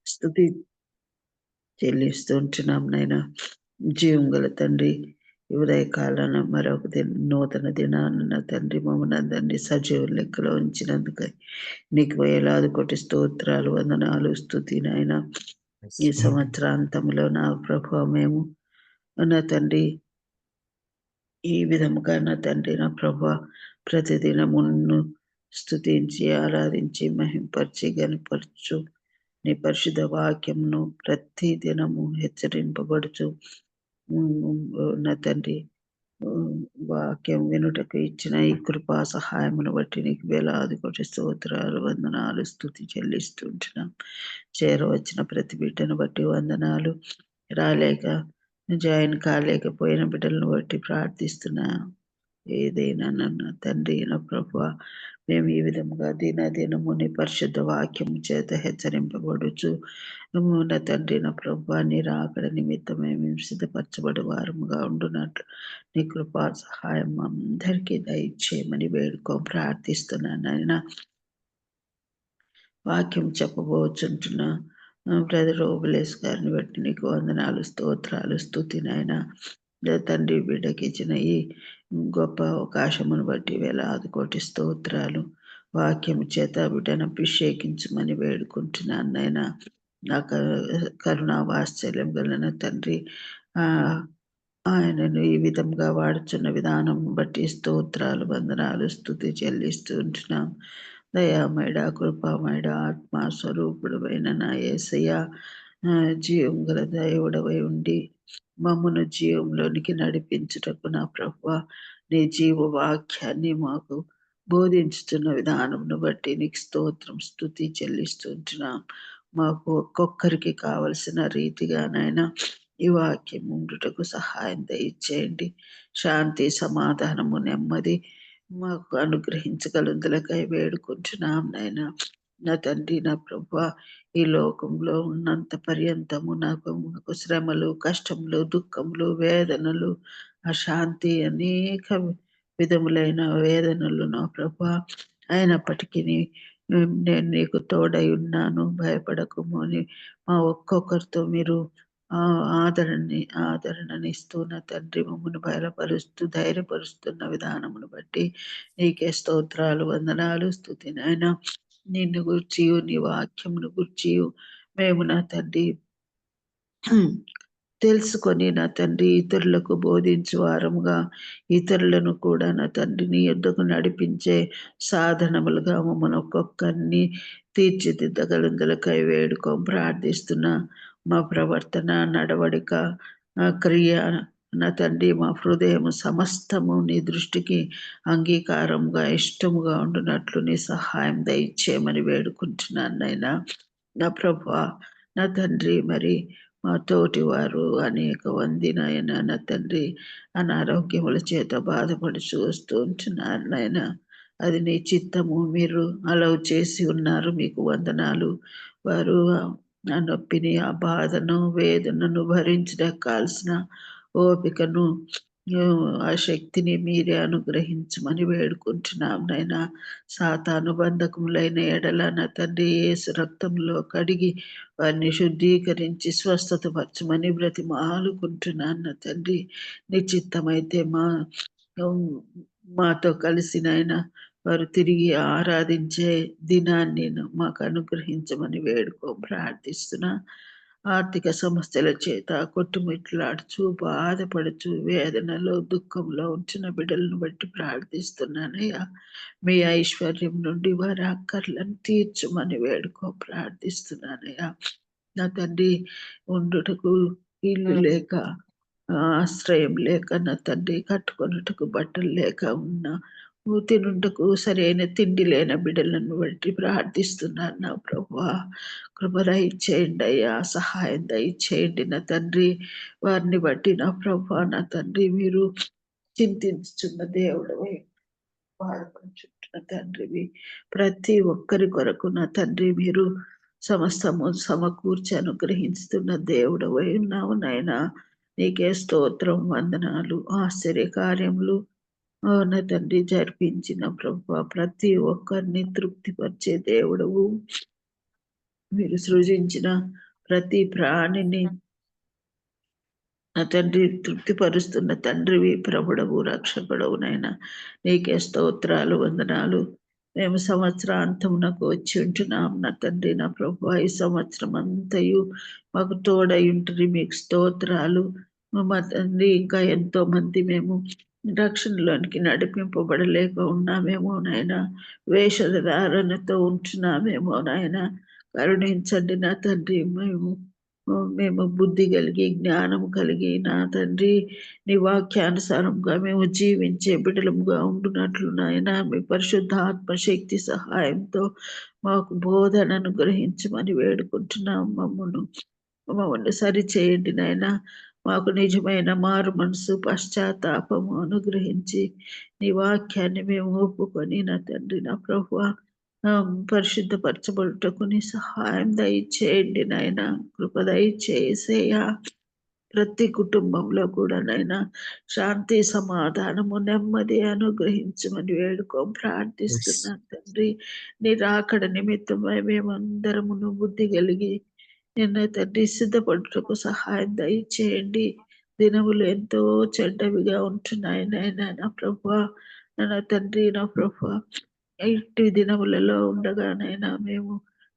స్తుతి చెల్లిస్తూ ఉంటున్నాం నైనా. జీవం గల తండ్రి, ఈ ఉదయకాలాన మరొక నూతన దినాన తండ్రి మమ్మల్ని అందరినీ సజీవ లెక్కలో ఉంచినందుకై నీకు వేలాది కోటి స్తోత్రాలు, వందనాలు, స్తుతి నాయన. ఈ సంవత్సరాంతంలో నా ప్రభు మేము నా తండ్రి ఈ విధముగా నా తండ్రి నా ప్రభు ప్రతిదినమును స్తుతించి ఆరాధించి మహింపరిచి గనపరచు నీ పరిశుద్ధ వాక్యమును ప్రతి దినము హెచ్చరింపబడుచు నా తండ్రి వాక్యం వినుటకు ఇచ్చిన ఈ కృపా సహాయమును బట్టి నీకు వేలాది కోటి స్తోత్రాలు, వందనాలు, స్తుతి చెల్లిస్తుంటున్నాం. చేరవచ్చిన ప్రతి బిడ్డను బట్టి వందనాలు. రాలేక జాయిన్ కాలేకపోయిన బిడ్డలను బట్టి ప్రార్థిస్తున్నా. ఏదైనా నన్ను తండ్రి నా ప్రభువా, మేము ఈ విధముగా దినదినము నీ పరిశుద్ధ వాక్యము చేత హెచ్చరింపబడుచు నా తండ్రి నా ప్రభువా, నీ రాకడ నిమిత్తమే మేము సిద్ధపరచబడి వారముగా ఉండునట్లు నీ కృపా సహాయం అందరికీ దయచేయమని ప్రార్థిస్తున్నాను నాయన. వాక్యం చెప్పబోచుంటున్నా బ్రదర్ ఓబులేస్ గారిని బట్టి నీకు వందనాలు, స్తోత్రాలు, స్తుతి నాయన. తండ్రి బిడ్డకి ఇచ్చిన ఈ గొప్ప అవకాశమును బట్టి వేలాది కోటి స్తోత్రాలు. వాక్యము చేత బిడ్డను అభిషేకించమని వేడుకుంటున్నాను నాయన. నా కరుణా వాత్సల్యం గలన తండ్రి ఆయనను ఈ విధంగా వాడుచున్న విధానం బట్టి స్తోత్రాలు, వందనాలు, స్తుతి చెల్లిస్తూ ఉంటున్నాం. దయామేడ, కృపామేడ, ఆత్మ స్వరూపుడమైన నా యేసయ్య, జీవం గల దేవుడవై ఉండి మమ్మను జీవంలోనికి నడిపించుటకు నా ప్రభువా, నీ జీవ వాక్యాన్ని మాకు బోధించుతున్న విధానంను బట్టి నీకు స్తోత్రం, స్తుతి చెల్లిస్తుంటున్నాం. మాకు ఒక్కొక్కరికి కావలసిన రీతిగానైనా ఈ వాక్యం ఉండుటకు సహాయం దయచేయండి. శాంతి, సమాధానము, నెమ్మది మాకు అనుగ్రహించగలుగుదలకై వేడుకుంటున్నాం నాయన. నా తండ్రి నా ప్రభువా, ఈ లోకంలో ఉన్నంత పర్యంతము మాకు శ్రమలు, కష్టములు, దుఃఖములు, వేదనలు, అశాంతి, అనేక విధములైన వేదనలు నా ప్రభువా, అయినప్పటికీ నేను నీకు తోడై ఉన్నాను, భయపడకుము అని మా ఒక్కొక్కరితో మీరు ఆదరణనిస్తూ నా తండ్రి మమ్మల్ని బయలుపరుస్తూ ధైర్యపరుస్తున్న విధానమును బట్టి నీకే స్తోత్రాలు, వందనాలు, స్తుతి నాయన. నిన్ను గుర్చియు నీ వాక్యమును గుర్చియు మేము నా తండ్రి తెలుసుకొని నా తండ్రి ఇతరులకు బోధించు వారముగా, ఇతరులను కూడా నా తండ్రి నీ యొద్దకు నడిపించే సాధనములుగా మమ్మల్ని ఒక్కొక్కరిని తీర్చిదిద్దగలందులకై ప్రార్థిస్తున్నా. మా ప్రవర్తన, నడవడిక, క్రియ నా తండ్రి మా హృదయం సమస్తము నీ దృష్టికి అంగీకారంగా, ఇష్టముగా ఉండునట్లు నీ సహాయం దయచేయమని వేడుకుంటున్నాను నాయనా. నా ప్రభువా, నా తండ్రి మరి మా తోటి వారు అనేక మంది నాయన నా తండ్రి అనారోగ్యముల చేత బాధపడి చూస్తూ ఉంటున్నారు నాయన. అది నీ చిత్తము, మీరు అలౌ చేసి ఉన్నారు, మీకు వందనాలు. వారు ఆ నొప్పిని, ఆ బాధను, వేదనను భరించడానికి కాల్సిన ఓపికను, ఆ శక్తిని మీరే అనుగ్రహించమని వేడుకుంటున్నాం నాయనా. సాతాను బంధకములైన ఎడల నా తండ్రి యేసు రక్తంలో కడిగి వారిని శుద్ధీకరించి స్వస్థత పరచమని బ్రతిమాలుకుంటున్నాను నా తండ్రి. నిశ్చిత్తమైతే మాతో కలిసి నాయన వారు తిరిగి ఆరాధించే దినాన్ని మాకు అనుగ్రహించమని ప్రార్థిస్తున్నా. ఆర్థిక సమస్యల చేత కొట్టుమిట్లాడుచు, బాధపడుచు, వేదనలో, దుఃఖంలో ఉంచిన బిడ్డలను బట్టి ప్రార్థిస్తున్నానయ్యా. మీ ఐశ్వర్యం నుండి వారి అక్కర్లను తీర్చమని ప్రార్థిస్తున్నానయ్యా. నా తండ్రి ఉండుటకు ఇల్లు లేక, ఆశ్రయం లేక, నా తండ్రి కట్టుకొనుటకు బట్టలు లేక ఉన్న, తినుటకు సరైన తిండి లేని బిడ్డలను బట్టి ప్రార్థిస్తున్నాను నా ప్రభువా. కృప దయచేయండి అయ్యా, సహాయం దయచేయండి నా తండ్రి. వారిని బట్టి నా ప్రభువా, నా తండ్రి మీరు చింతించుచున్న దేవుడవై, బాధపడుచుంటున్న తండ్రివి, ప్రతి ఒక్కరి కొరకు నా తండ్రి మీరు సమస్తము సమకూర్చి అనుగ్రహిస్తున్న దేవుడవై ఉన్నావు నాయనా. నీకే స్తోత్రం, వందనాలు. ఆశ్చర్య కార్యములు నా తండ్రి జరిపించిన ప్రభువా, ప్రతి ఒక్కరిని తృప్తిపరిచే దేవుడవు, మీరు సృజించిన ప్రతి ప్రాణిని నా తండ్రి తృప్తిపరుస్తున్న తండ్రివి, ప్రభుడవు, రక్షకుడవు నైనా. నీకే స్తోత్రాలు, వందనాలు. మేము సంవత్సరాంతమునకు వచ్చి ఉంటున్నాం నా తండ్రి, నా ప్రభు. ఈ సంవత్సరం అంతయు మాకు తోడై ఉంటుంది. మీకు స్తోత్రాలు. మా తండ్రి, ఇంకా ఎంతో మంది మేము రక్షణలోనికి నడిపింపబడలేక ఉన్నామేమో నాయన. వేషధారణతో ఉంటున్నామేమో నాయన. కరుణించండి నా తండ్రి. మేము బుద్ధి కలిగి, జ్ఞానం కలిగి నా తండ్రి, నీ వాక్యానుసారంగా మేము జీవించే బిడ్డలముగా ఉండునట్లు నాయన, మీ పరిశుద్ధ ఆత్మశక్తి సహాయంతో మాకు బోధనను గ్రహించమని వేడుకుంటున్నాం. మమ్మల్ని సరిచేయండి నాయన. మాకు నిజమైన మారు మనసు, పశ్చాత్తాపము అనుగ్రహించి నీ వాక్యాన్ని మేము ఒప్పుకొని నా తండ్రి, నా ప్రభువా, పరిశుద్ధపరచబడుటకు నీ సహాయం దయచేయండి నాయన. కృప దయచేసేయా. ప్రతి కుటుంబంలో కూడా నైనా శాంతి, సమాధానము, నెమ్మది అనుగ్రహించమని ప్రార్థిస్తున్నాను తండ్రి. నీ రాకడ నిమిత్తమై మేమందరమును బుద్ధి కలిగి నిన్న తండ్రి సిద్ధపడుటకు సహాయం దయచేయండి. దినములు ఎంతో చెడ్డవిగా ఉంటున్నాయి నాయన, నా ప్రభువా, నా తండ్రి, నా ప్రభువా. ఇట్టి దినములలో ఉండగానైనా మేము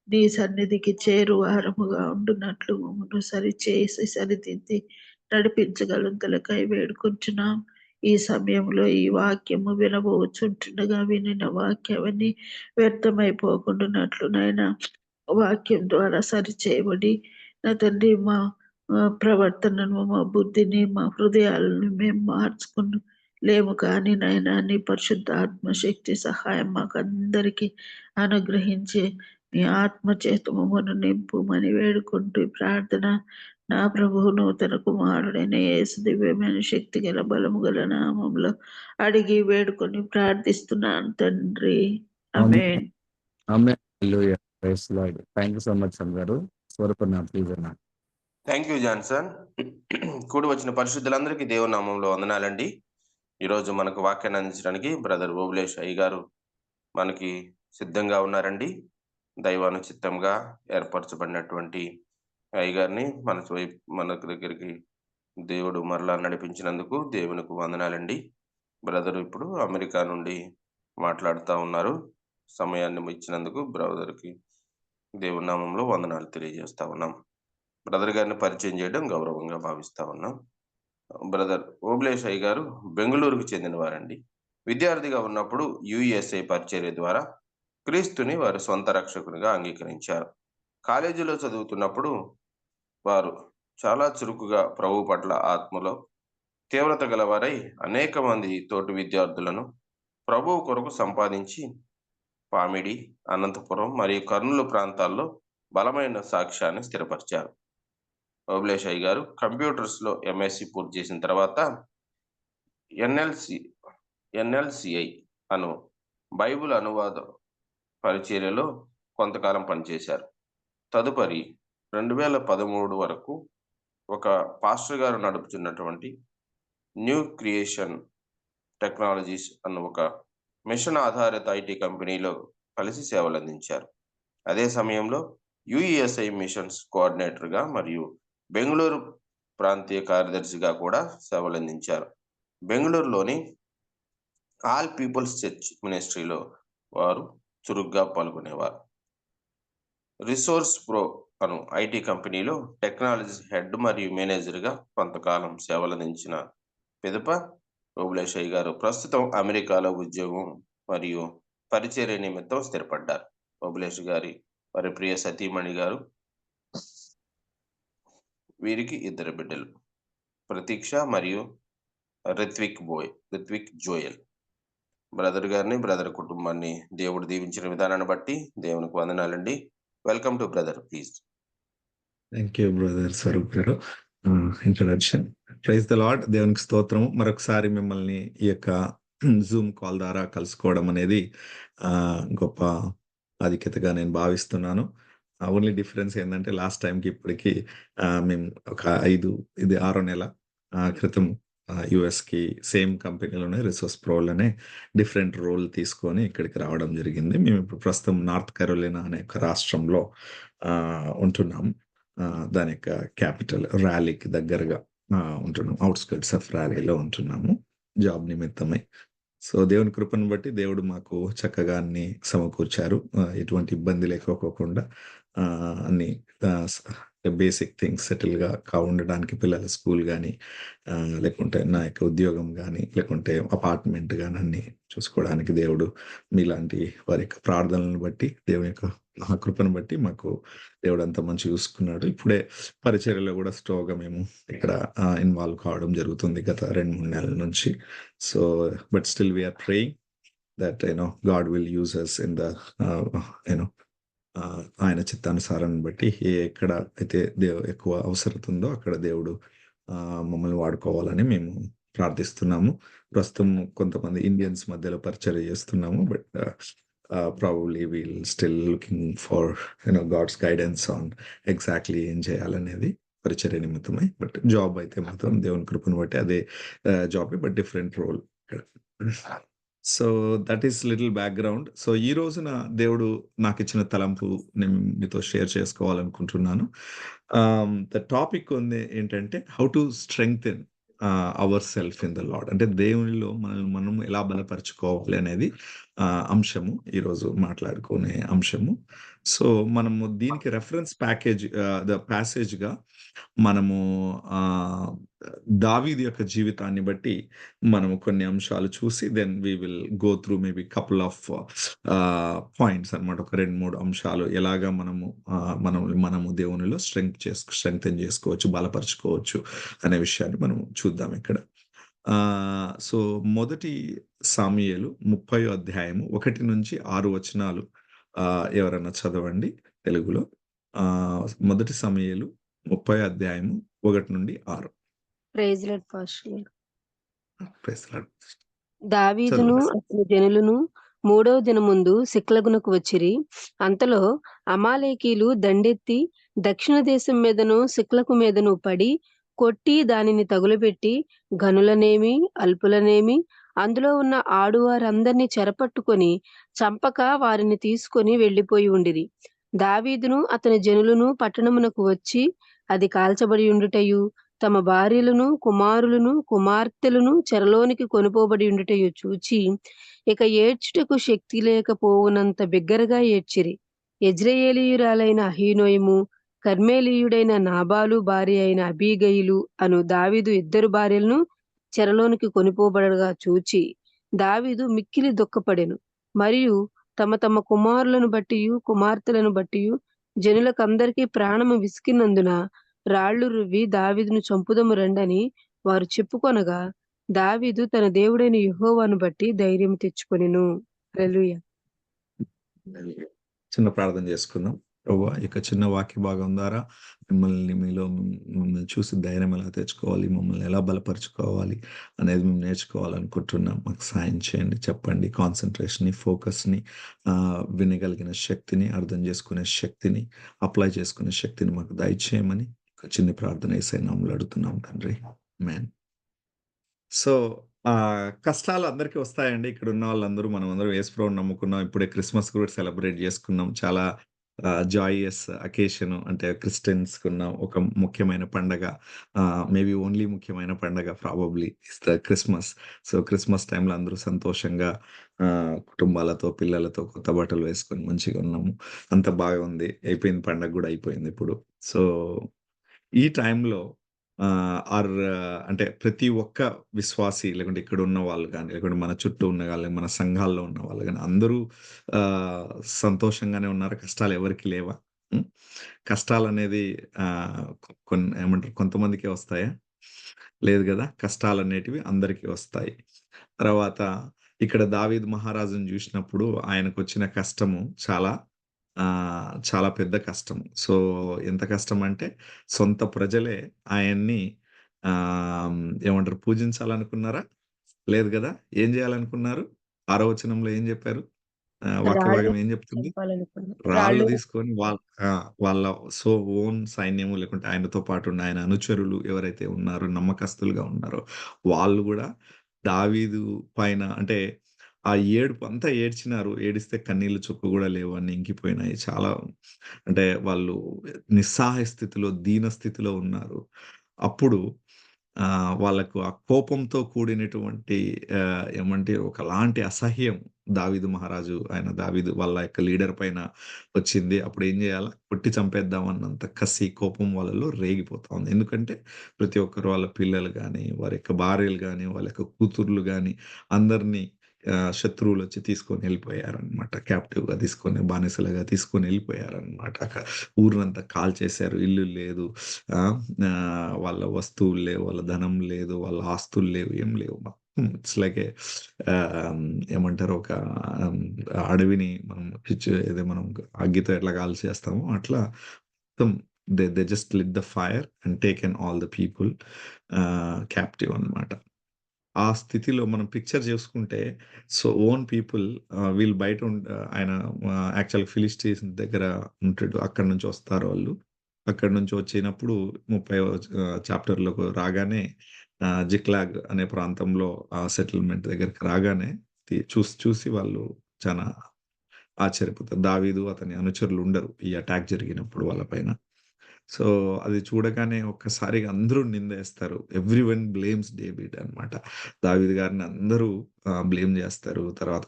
నీ సన్నిధికి చేరువారముగా ఉండునట్లు మమ్మల్ని సరిచేసి సరిదిద్ది నడిపించగలుగుతలకై వేడుకుంటున్నాం. ఈ సమయంలో ఈ వాక్యము వినబోచుంటుండగా వినిన వాక్యాన్ని వ్యర్థమైపోకుండానట్లు నాయన, వాక్యం ద్వారా సరిచేయబడి నా తండ్రి, మా ప్రవర్తనను, మా బుద్ధిని, మా హృదయాలను మేము మార్చుకుని లేము కానీ నాయన, నీ పరిశుద్ధ ఆత్మశక్తి సహాయం మాకందరికీ అనుగ్రహించి నీ ఆత్మ చేత మమ్మను నింపుమని వేడుకుంటూ ఈ ప్రార్థన నా ప్రభువు నూతన కుమారుడైన యేసు దివ్యమైన శక్తి గల బలము గల నామంలో అడిగి వేడుకొని ప్రార్థిస్తున్నాను తండ్రి. ఆమేన్. థ్యాంక్ యూ సో మచ్ గారు. స్వరూపణ ప్లీజ్ అన్న. Thank you Johnson. కూడి వచ్చిన పరిశుద్ధులందరికీ దేవుని నామంలో వందనాలండి. ఈరోజు మనకు వాక్యాన్ని అందించడానికి బ్రదర్ ఓబులేష్ అయ్య గారు మనకి సిద్ధంగా ఉన్నారండి. దైవానుచిత్తంగా ఏర్పరచబడినటువంటి అయ్య గారిని మన దగ్గరికి దేవుడు మరలా నడిపించినందుకు దేవునికి వందనాలండి. బ్రదర్ ఇప్పుడు అమెరికా నుండి మాట్లాడుతూ ఉన్నారు. సమయాన్ని ఇచ్చినందుకు బ్రదర్కి దేవుని నామంలో వందనాలు తెలియజేస్తా ఉన్నాం. బ్రదర్ గారిని పరిచయం చేయడం గౌరవంగా భావిస్తా ఉన్నాం. బ్రదర్ ఓబులేష్ అయ్య గారు బెంగళూరుకు చెందిన వారండి. విద్యార్థిగా ఉన్నప్పుడు యుఎస్ఐ పరిచర్య ద్వారా క్రీస్తుని వారి సొంత రక్షకునిగా అంగీకరించారు. కాలేజీలో చదువుతున్నప్పుడు వారు చాలా చురుకుగా ప్రభు పట్ల ఆత్మలో తీవ్రత గలవారై అనేక మంది తోటి విద్యార్థులను ప్రభువు కొరకు సంపాదించి పామిడి, అనంతపురం మరియు కర్నూలు ప్రాంతాల్లో బలమైన సాక్ష్యాన్ని స్థిరపరిచారు. ఓబులేష్ అయ్య గారు కంప్యూటర్స్లో ఎంఎస్సి పూర్తి చేసిన తర్వాత ఎన్ఎల్సిఐ అను బైబిల్ అనువాద పరిచర్యలో కొంతకాలం పనిచేశారు. తదుపరి 2013 వరకు ఒక పాస్టర్ గారు నడుపుతున్నటువంటి న్యూ క్రియేషన్ టెక్నాలజీస్ అన్న ఒక మిషన్ ఆధారిత ఐటీ కంపెనీలో కలిసి సేవలు అందించారు. అదే సమయంలో యుఎస్ఐ మిషన్స్ కోఆర్డినేటర్గా మరియు బెంగళూరు ప్రాంతీయ కార్యదర్శిగా కూడా సేవలు అందించారు. బెంగళూరులోని ఆల్ పీపుల్స్ చర్చ్ మినిస్ట్రీలో వారు చురుగ్గా పాల్గొనేవారు. రిసోర్స్ ప్రో అను ఐటీ కంపెనీలో టెక్నాలజీ హెడ్ మరియు మేనేజర్గా కొంతకాలం సేవలు అందించిన పిదప ఓబులేష్ అయ్య గారు ప్రస్తుతం అమెరికాలో ఉద్యోగం మరియు పరిచర్య నిమిత్తం స్థిరపడ్డారు. ఓబులేష్ గారి వారి ప్రియ సతీమణి గారు, వీరికి 2 బిడ్డలు, ప్రతీక్ష మరియు రిత్విక్ జోయల్. బ్రదర్ గారిని, బ్రదర్ కుటుంబాన్ని దేవుడు దీవించిన విధానాన్ని బట్టి దేవునికి వందనాలండి. Welcome to brother, please. Thank you brother Swaroop గారు. ఇంట్రడక్షన్. Praise the lord. దేవునికి స్తోత్రం. మరొకసారి మిమ్మల్ని ఈ యొక్క జూమ్ కాల్ ద్వారా కలుసుకోవడం అనేది గొప్ప ఆధిక్యతగా నేను భావిస్తున్నాను. ఓన్లీ డిఫరెన్స్ ఏంటంటే లాస్ట్ టైంకి ఇప్పటికి మేము ఒక 6 నెల క్రితం యూఎస్‌కి సేమ్ కంపెనీలోనే రిసోర్స్ ప్రోలోనే డిఫరెంట్ రోల్ తీసుకొని ఇక్కడికి రావడం జరిగింది. మేము ఇప్పుడు ప్రస్తుతం నార్త్ కరోలినా అనే ఒక రాష్ట్రంలో ఉంటున్నాం. దాని యొక్క క్యాపిటల్ ర్యాలీకి దగ్గరగా ఉంటున్నాం. ఔట్‌స్కర్ట్స్ ఆఫ్ ర్యాలీలో ఉంటున్నాము జాబ్ నిమిత్తమై. సో, దేవుని కృపను బట్టి దేవుడు మాకు చక్కగా అన్నీ సమకూర్చారు. ఎటువంటి ఇబ్బంది లేకోకోకుండా అన్నీ స్ బేసిక్ థింగ్స్ సెటిల్‌గా ఉండడానికి పిల్లల స్కూల్ గానీ, లేకుంటే నా యొక్క ఉద్యోగం గానీ, లేకుంటే అపార్ట్‌మెంట్ గానీ అన్నీ చూసుకోవడానికి దేవుడు మీలాంటి వారి యొక్క ప్రార్థనలను బట్టి, దేవుని యొక్క మహాకృపను బట్టి మాకు దేవుడు అంత మంచిగా చూసుకున్నాడు. ఇప్పుడే పరిచర్యలో గూడా స్లోగా మేము ఇక్కడ ఇన్వాల్వ్ కావడం జరుగుతుంది గత 2, 3 నెలల నుంచి. So, but still we are praying that God will use us in the you know ఆయన చిత్తానుసారాన్ని బట్టి ఎక్కడ అయితే ఎక్కువ అవసరత ఉందో అక్కడ దేవుడు మమ్మల్ని వాడుకోవాలని మేము ప్రార్థిస్తున్నాము. ప్రస్తుతం కొంతమంది ఇండియన్స్ మధ్యలో పరిచర్య చేస్తున్నాము. But probably we'll still looking for God's guidance on exactly ఏం చేయాలనేది పరిచర్య నిమిత్తమై. బట్ జాబ్ అయితే మాత్రం దేవుని కృపను బట్టి అదే జాబే బట్ డిఫరెంట్ రోల్ ఇక్కడ. So, that is little background. So, ఈ రోజున దేవుడు నాకిచ్చిన తలంపు నేను మీతో షేర్ చేసుకోవాలనుకుంటున్నాను. ద టాపిక్ ఏంటంటే how to strengthen our self in the lord. అంటే దేవునిలో మనల్ని మనం ఎలా బలపరుచుకోవాలి అనేది అంశము. ఈరోజు మాట్లాడుకునే అంశము. సో, మనము దీనికి రెఫరెన్స్ ద ప్యాసేజ్‌గా మనము దావీదు యొక్క జీవితాన్ని బట్టి మనము కొన్ని అంశాలు చూసి then we will go through maybe couple of points అన్నమాట. ఒక 2, 3 అంశాలు ఎలాగా మనము దేవునిలో స్ట్రెంగ్తెన్ చేసుకోవచ్చు, బలపరుచుకోవచ్చు అనే విషయాన్ని మనం చూద్దాం ఇక్కడ. సో, మొదటి సాముయేలు 30వ అధ్యాయము 1-6 వచనాలు ఎవరన్నా చదవండి తెలుగులో. మొదటి సమూయేలు 30వ అధ్యాయము 1-6. ప్రైజ్ లార్డ్ పాస్టర్ గారు. Praise lord. దావీదును చదువు. అతని జనులను 3వ దినమందు సిక్లగునకు వచ్చిరి. అంతలో అమాలేకీలు దండెత్తి దక్షిణ దేశం మీదను సిక్లకు మీదను పడి కొట్టి దానిని తగులబెట్టి ఘనులనేమి అల్పులనేమి అందులో ఉన్న ఆడువారందరినీ చెరపట్టుకొని చంపక వారిని తీసుకొని వెళ్లిపోయి ఉండిరి. దావీదును అతని జనులను పట్టణమునకు వచ్చి అది కాల్చబడి ఉండుటయు తమ భార్యలను కుమారులను కుమార్తెలను చెరలోనికి కొనుపోబడి ఉండుటయు చూచి ఇక ఏడ్చుటకు శక్తి లేకపోవునంత బిగ్గరగా ఏడ్చిరి. యెజ్రెయేలీయురాలైన అహీనోయము కర్మేలీయుడైన నాబాలు భార్య అయిన అబీగయిలు అను దావీదు 2 భార్యలను చెరలోనికి కొనిపోబడగా చూచి దావీదు మిక్కిలి దుఃఖపడెను. మరియు తమ తమ కుమారులను బట్టియు కుమార్తెలను బట్టియు జనులకందరికీ ప్రాణము విసికినందున రాళ్లు రువ్వి దావీదును చంపుదము రండని వారు చెప్పుకొనగా దావీదు తన దేవుడైన యెహోవాను బట్టి ధైర్యం తెచ్చుకొనెను. హల్లెలూయా. చిన్న ప్రార్థన చేసుకుందాం. ప్రభువా, ఈ యొక్క చిన్న వాక్య భాగం ద్వారా మమ్మల్ని చూసి ధైర్యం ఎలా తెచ్చుకోవాలి, మమ్మల్ని ఎలా బలపరుచుకోవాలి అనేది మేము నేర్చుకోవాలనుకుంటున్నాం. మాకు సాయం చేయండి, చెప్పండి. కాన్సంట్రేషన్‌ని, ఫోకస్‌ని, వినగలిగిన శక్తిని, అర్థం చేసుకునే శక్తిని, అప్లై చేసుకునే శక్తిని మాకు దయచేయమని ఒక చిన్న ప్రార్థన యేసయ్య నామములో అడుగుతున్నాం తండ్రి. ఆమేన్. సో, కష్టాలు అందరికీ వస్తాయండి. ఇక్కడున్న వాళ్ళందరూ మనమందరం యేసు ప్రభువుని నమ్ముకున్నాం. ఇప్పుడే క్రిస్మస్ కూడా సెలబ్రేట్ చేసుకున్నాం. చాలా జాయస్ అకేషన్. అంటే క్రిస్టియన్స్‌కున్న ఒక ముఖ్యమైన పండగ. మేబీ ఓన్లీ ముఖ్యమైన పండగ probably is the Christmas. So, Christmas టైమ్‌లో అందరూ సంతోషంగా కుటుంబాలతో, పిల్లలతో కొత్త బట్టలు వేసుకొని మంచిగా ఉన్నాము. అంతా బాగా ఉంది. అయిపోయింది, పండగ గూడా అయిపోయింది ఇప్పుడు. సో, ఈ టైంలో అంటే ప్రతి ఒక్క విశ్వాసి లేకుంటే ఇక్కడ ఉన్న వాళ్ళు గాని, లేకుంటే మన చుట్టూ ఉన్న గాని, మన సంఘాల్లో ఉన్న వాళ్ళు గాని అందరూ ఆహ్, సంతోషంగానే ఉన్నారా? కష్టాలు ఎవరికీ లేవా? హ్మ్. కష్టాలనేది ఏమంటారు, కొంతమందికే వస్తాయా? లేదు గదా! కష్టాలనేటివి అందరికీ వస్తాయి. తర్వాత ఇక్కడ దావీదు మహారాజుని జూసినప్పుడు ఆయనకొచ్చిన కష్టము చాలా పెద్ద కష్టం. సో, ఎంత కష్టమంటే సొంత ప్రజలే ఆయన్ని ఏమంటారు, పూజించాలనుకున్నారా? లేదు గదా! ఏం జేయాలనుకున్నారు? 6వ వచనంలో ఏం జెప్పారు? వాక్య రాళ్ళు భాగం ఏం చెప్తుంది? చంపాలనుకున్నా. రాళ్ళు రాళ్ళు తీసుకొని వాళ్ళ ఓన్ సైన్యము లేకుంటే ఆయనతో పాటు ఉన్న ఆయన అనుచరులు ఎవరైతే ఉన్నారో, నమ్మకస్తులుగా ఉన్నారో వాళ్ళు గూడా దావీదు పైన అంటే ఆ ఏడుపు అంతా ఏడ్చినారు. ఏడిస్తే కన్నీళ్ల చుక్క గూడా లేవు. అన్నీ ఇంకిపోయినాయి. చాలా అంటే వాళ్ళు నిస్సహాయ స్థితిలో, దీన స్థితిలో ఉన్నారు. అప్పుడు వాళ్ళకు ఆ కోపంతో కూడినటువంటి ఏమంటే ఒకలాంటి అసహ్యం దావీదు మహారాజు దావీదు వాళ్ళ యొక్క లీడర్ పైన వచ్చింది. అప్పుడు ఏం జేయాలా? కొట్టి చంపేద్దాం అన్నంత కసి, కోపం వాళ్ళలో రేగిపోతా ఉంది. ఎందుకంటే ప్రతి ఒక్కరు వాళ్ళ పిల్లలు గాని, వారి యొక్క భార్యలు గాని, వాళ్ళ యొక్క కూతుర్లు గాని అందరిని శత్రువులొచ్చి తీసుకొని ఎళ్ళిపోయారనమాట. క్యాప్టివ్‌గా తీసుకొని, బానిసలుగా తీసుకొని ఎళ్ళిపోయారనమాట. ఊరినంతా కాల్చేశారు. ఇల్లు లేదు. వాళ్ళ వస్తువులు లేవు, వాళ్ళ ధనం లేదు, వాళ్ళ ఆస్తులు లేవు, ఏం లేవు. మొత్తం ఇట్స్ లైక్ ఏమంటారు ఒక ఆహ్, అడవిని మనం మనం అగ్గితో ఎట్లా కాల్చేస్తామో అట్లా మొత్తం they just lit the fire and taken all the people captive అన్నమాట. ఆ స్థితిలో మనం పిక్చర్ చేసుకుంటే ఓన్ పీపుల్ వీళ్ళు బయట ఆయన యాక్చువల్‌గా ఫిలిస్టీన్స్ దగ్గర ఉంటాడు. అక్కడి నుంచి వస్తారు వాళ్ళు. అక్కడి నుంచి వచ్చినప్పుడు 30వ చాప్టర్‌లోకి రాగానే జిక్లాగ్ అనే ప్రాంతంలో సెటిల్మెంట్ దగ్గరికి రాగానే చూసి వాళ్ళు చానా ఆశ్చర్యపోతారు. దావీదు అతని అనుచరులు ఉండరు. ఈ అటాక్ జరిగినప్పుడు వాళ్ళ పైన. సో, అది చూడగానే ఒక్కసారిగా అందరూ నిందేస్తారు. ఎవ్రీవన్ బ్లేమ్స్ డేవిడ్ అన్నమాట. దావీదు గారిని అందరూ బ్లేమ్ జేస్తారు. తర్వాత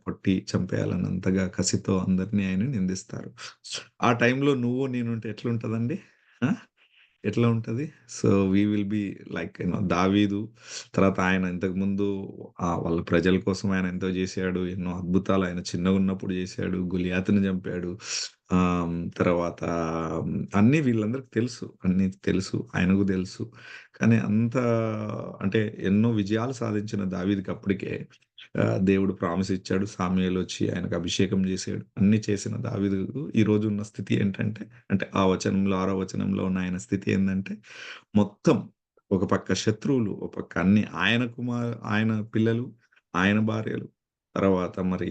కొట్టి చంపేయాలన్నంతగా కసితో అందరిని ఆయన నిందిస్తారు. ఆ టైంలో నువ్వు నేనుంటే ఎట్లుంటదండి? ఆ! ఎట్లా ఉంటది? So, we will be like దావీదు తర్వాత ఆయన ఇంతకుముందు వాళ్ళ ప్రజల కోసం ఆయన ఎంతో జేశాడు. ఎన్నో అద్భుతాలు ఆయన చిన్నగున్నప్పుడు జేశాడు. గొలియాతుని చంపాడు. తర్వాత అన్నీ వీళ్ళందరికి తెలుసు. అన్నీ తెలుసు. ఆయనకు తెలుసు. కానీ అంత అంటే ఎన్నో విజయాలు సాధించిన దావీదుకి అప్పటికే దేవుడు ప్రామిస్ ఇచ్చాడు. సామ్యుయేలొచ్చి ఆయనకు అభిషేకం జేసాడు. అన్నీ చేసిన దావీదు ఈరోజు ఉన్న స్థితి ఏంటంటే అంటే ఆ వచనంలో 6వ వచనంలో ఉన్న ఆయన స్థితి ఏందంటే మొత్తం ఒక పక్క శత్రువులు, ఒక పక్క అన్ని ఆయన పిల్లలు, ఆయన భార్యలు, తర్వాత మరి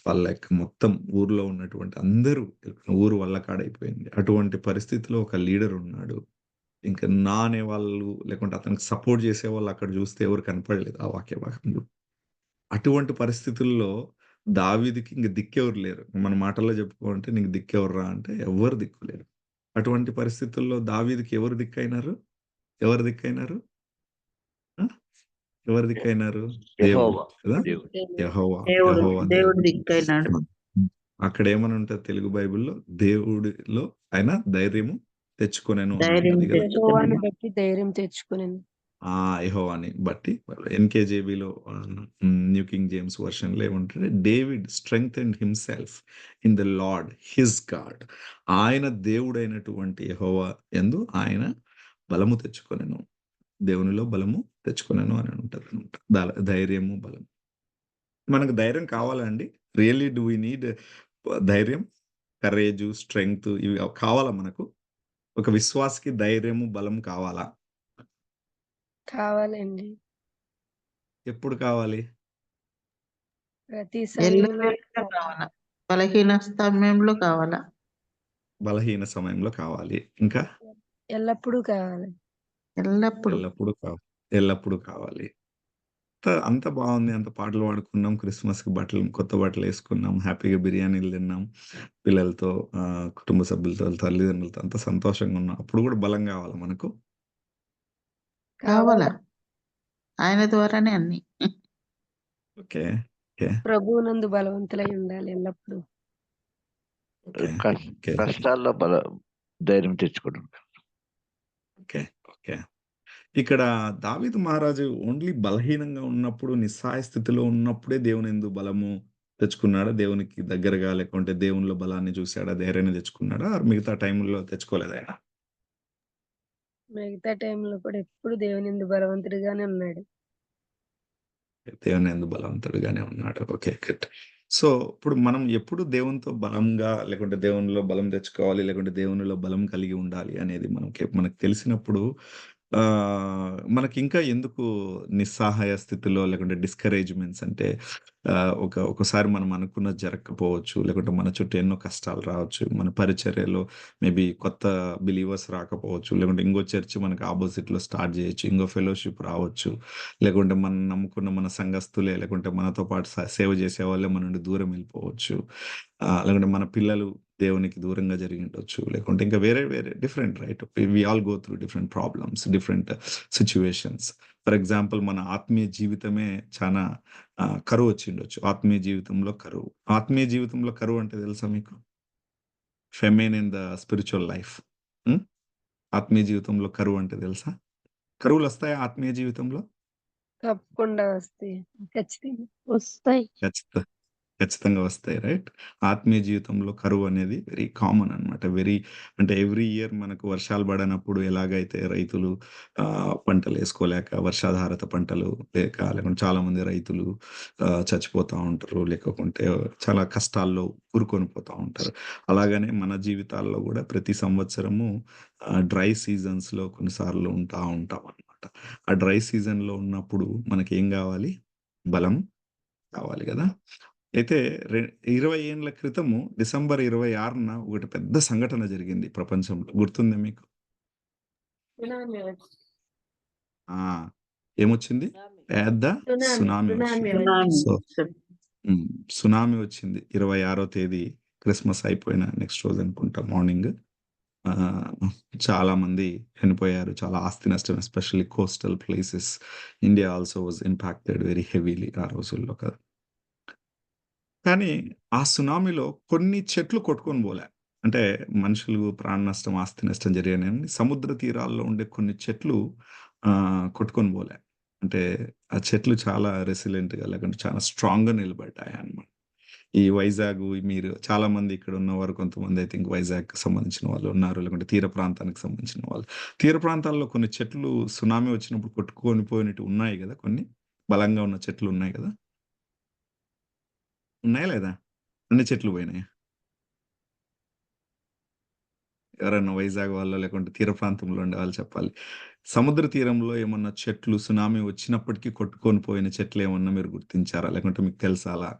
వాళ్ళ యొక్క మొత్తం ఊర్లో ఉన్నటువంటి అందరూ ఊరు వల్లకాడైపోయింది. అటువంటి పరిస్థితిలో ఒక లీడర్ ఉన్నాడు. ఇంకా అనేవాళ్ళు లేకుంటే అతనికి సపోర్ట్ చేసేవాళ్ళు అక్కడ చూస్తే ఎవరు కనపడలేదు ఆ వాక్య భాగంలో. అటువంటి పరిస్థితుల్లో దావీదుకి ఇంక దిక్కెవరు లేరు. మన మాటల్లో చెప్పుకోవాలంటే నీకు దిక్కెవర్రా అంటే ఎవ్వరు దిక్కు లేరు. అటువంటి పరిస్థితుల్లో దావీదుకి ఎవరు దిక్కయినారు? ఎవరు దిక్కయినారు? ఆ! ఎవరు దిక్కయినారు? దేవుడు యెహోవా కదా! దేవుడు. యెహోవా. దేవుడు యెహోవా దేవుడు దేవుడు. దిక్కైనాడు. హ్మ్. అక్కడేమని ఉంటది తెలుగు బైబిల్‌లో దేవుడిలో ఆయన ధైర్యము తెచ్చుకొనెను అని ధైర్యం ఉంటది కదా! యెహోవాను తెచ్చుకొనెను. బట్టి ధైర్యం తెచ్చుకొనెను. యెహోవాని బట్టి ఎన్‌కేజేబీలో న్యూ కింగ్ జేమ్స్ వెర్షన్‌లో ఏమంటారు? David strengthened himself in the Lord his God. ఆయన దేవుడైనటువంటి యెహోవా యందు ఆయన బలము తెచ్చుకొనెను. దేవునిలో బలము తెచ్చుకొనెను అని ఉంటదనమాట. ధైర్యము, బలం. మనకు ధైర్యం కావాలా అండి? రియల్లీ డు వి నీడ్ ధైర్యం, కరేజు, స్ట్రెంగ్త్ ఇవి కావాలా మనకు? ఒక విశ్వాసికి ధైర్యము, బలం కావాలా? కావాలండి. ఎప్పుడు కావాలి? ప్రతి సమయంలో ఎల్లవేళలా కావాలా? బలహీన సమయంలో కావాలా? బలహీన సమయంలో కావాలి. ఇంకా? ఎల్లప్పుడూ కావాలి. ఎల్లప్పుడు. ఎల్లప్పుడూ కావాలి. అంత బావుంది. అంత పాటలు పాడుకున్నాం. క్రిస్మస్‌కి కొత్త బట్టలేసుకున్నాం. హ్యాపీగా బిర్యానీలు తిన్నాం. పిల్లలతో కుటుంబ సభ్యులతో, తల్లిదండ్రులతో అంతా సంతోషంగా ఉన్నాం. అప్పుడు కూడా బలం కావాలా మనకు? కావాలా? ఆయన ద్వారానే అన్నీ. ఓకే. ఓకే. ప్రభువునందు బలవంతులై ఉండాలి ఎల్లప్పుడూ. ఓకే. ఓకే. కష్టాల్లో ధైర్యం తెచ్చుకోవడం. ఓకే. ఓకే. ఇక్కడ దావీదు మహారాజు ఓన్లీ బలహీనంగా ఉన్నప్పుడు, నిస్సహాయ స్థితిలో ఉన్నప్పుడే దేవునియందు బలము తెచ్చుకున్నాడా? దేవునికి దగ్గరగా లేకుంటే దేవునిలో బలాన్ని చూసాడా? ధైర్యాన్ని తెచ్చుకున్నాడా? మిగతా టైముల్లో తెచ్చుకోలేదా ఆయన? మిగతా టైంలో కూడా ఎప్పుడు దేవునియందు బలవంతుడిగానే ఉన్నాడు. దేవునియందు బలవంతుడుగానే ఉన్నాడు. ఓకే. గుడ్. సో, ఇప్పుడు మనం ఎప్పుడు దేవునితో బలంగా లేకుంటే దేవునిలో బలం తెచ్చుకోవాలి, లేకుంటే దేవునిలో బలం కలిగి ఉండాలి అనేది మనకు తెలిసినప్పుడు మనకింకా ఎందుకు నిస్సహాయ స్థితిలో లేకుంటే డిస్కరేజ్‌మెంట్స్ అంటే ఒకసారి మనం అనుకున్నది జరగకపోవచ్చు. లేకుంటే మన చుట్టూ ఎన్నో కష్టాలు రావచ్చు. మన పరిచర్యలో మేబీ కొత్త బిలీవర్స్ రాకపోవచ్చు. లేకుంటే ఇంకో చర్చ్ మనకు అపోజిట్‌లో స్టార్ట్ జేయొచ్చు. ఇంకో ఫెలోషిప్ రావచ్చు. లేకుంటే మనం నమ్ముకున్న మన సంఘస్థులే లేకుంటే మనతో పాటు సేవ చేసేవాళ్ళే మన నుండి దూరం వెళ్ళిపోవచ్చు. లేకుంటే మన పిల్లలు దేవునికి దూరంగా జరిగిండొచ్చు. లేకుంటే ఇంకా వేరే వేరే different right. We all go through different problems, different situations. For example మన ఆత్మీయ జీవితమే చానా కరువొచ్చిండొచ్చు. ఆత్మీయ జీవితంలో కరువు. ఆత్మీయ జీవితంలో కరువు అంటే తెలుసా మీకు? Famine in the spiritual life. హ్మ్. ఆత్మీయ జీవితంలో కరువు అంటే తెలుసా? కరువులొస్తాయా ఆత్మీయ జీవితంలో? తప్పకుండా వస్తాయి. ఖచ్చితంగా వస్తాయి. ఖచ్చిత ఖచ్చితంగా వస్తాయి. రైట్. ఆత్మీయ జీవితంలో కరువనేది వెరీ కామన్ అనమాట. అంటే ఎవ్రీ ఇయర్ మనకు వర్షాలు పడనప్పుడు ఎలాగైతే రైతులు పంటలేసుకోలేక వర్షాధారిత పంటలు లేకుంటే చాలామంది రైతులు చచ్చిపోతా ఉంటారు. లేకపోతే చాలా కష్టాల్లో కూరుకొని పోతా ఉంటారు. అలాగనే మన జీవితాల్లో గూడా ప్రతి సంవత్సరము డ్రై సీజన్స్‌లో కొన్నిసార్లు ఉంటామనమాట. ఆ డ్రై సీజన్‌లో ఉన్నప్పుడు మనకేం గావాలి? బలం కావాలి గదా! అయితే 20 ఏండ్ల క్రితము డిసెంబర్ 26న ఒకటి పెద్ద సంఘటన జరిగింది ప్రపంచంలో. గుర్తుందా మీకు? సునామీ ఆ! ఏమొచ్చింది? పెద్ద సునామీ వచ్చింది. సునామీ. సో హ్మ్. సునామీ వచ్చింది. 26 తేదీ క్రిస్మస్ అయిపోయిన నెక్స్ట్ రోజు అనుకుంటా మార్నింగ్. చాలామంది చనిపోయారు. చాలా ఆస్తి నష్టం especially coastal places. India also was impacted very heavily ఆ రోజుల్లో కదా! కానీ ఆ సునామీలో కొన్ని చెట్లు కొట్టుకొని పోలే. అంటే మనుషులు ప్రాణ నష్టం, ఆస్తి నష్టం జరిగాయి గానీ సముద్ర తీరాల్లో ఉండే కొన్ని చెట్లు కొట్టుకొని పోలే. అంటే ఆ చెట్లు చాలా రెసిలెంట్‌గా లేకుంటే చాలా స్ట్రాంగ్‌గా నిలబడ్డాయన్నమాట. ఈ వైజాగు మీరు చాలామంది ఇక్కడ ఉన్నవారు కొంతమంది ఐ థింక్ వైజాగ్‌కి సంబంధించిన వాళ్ళు ఉన్నారు. లేకుంటే తీర ప్రాంతానికి సంబంధించిన వాళ్ళు. తీర ప్రాంతాల్లో కొన్ని చెట్లు సునామీ వచ్చినప్పుడు కొట్టుకొని పోయినటివి ఉన్నాయి గదా! కొన్ని. బలంగా ఉన్న చెట్లు ఉన్నాయి గదా! ఉన్నాయా లేదా? అన్ని చెట్లు పోయినాయా? ఎవరైనా వైజాగ్ వాళ్ళో లేకుంటే తీర ప్రాంతంలో ఉండేవాళ్ళు చెప్పాలి. సముద్ర తీరంలో ఏమన్నా చెట్లు సునామీ వచ్చినప్పటికి కొట్టుకొని పోయిన చెట్లేమన్నా మీరు గుర్తించారా? లేకుంటే మీకు తెలుసా అలా?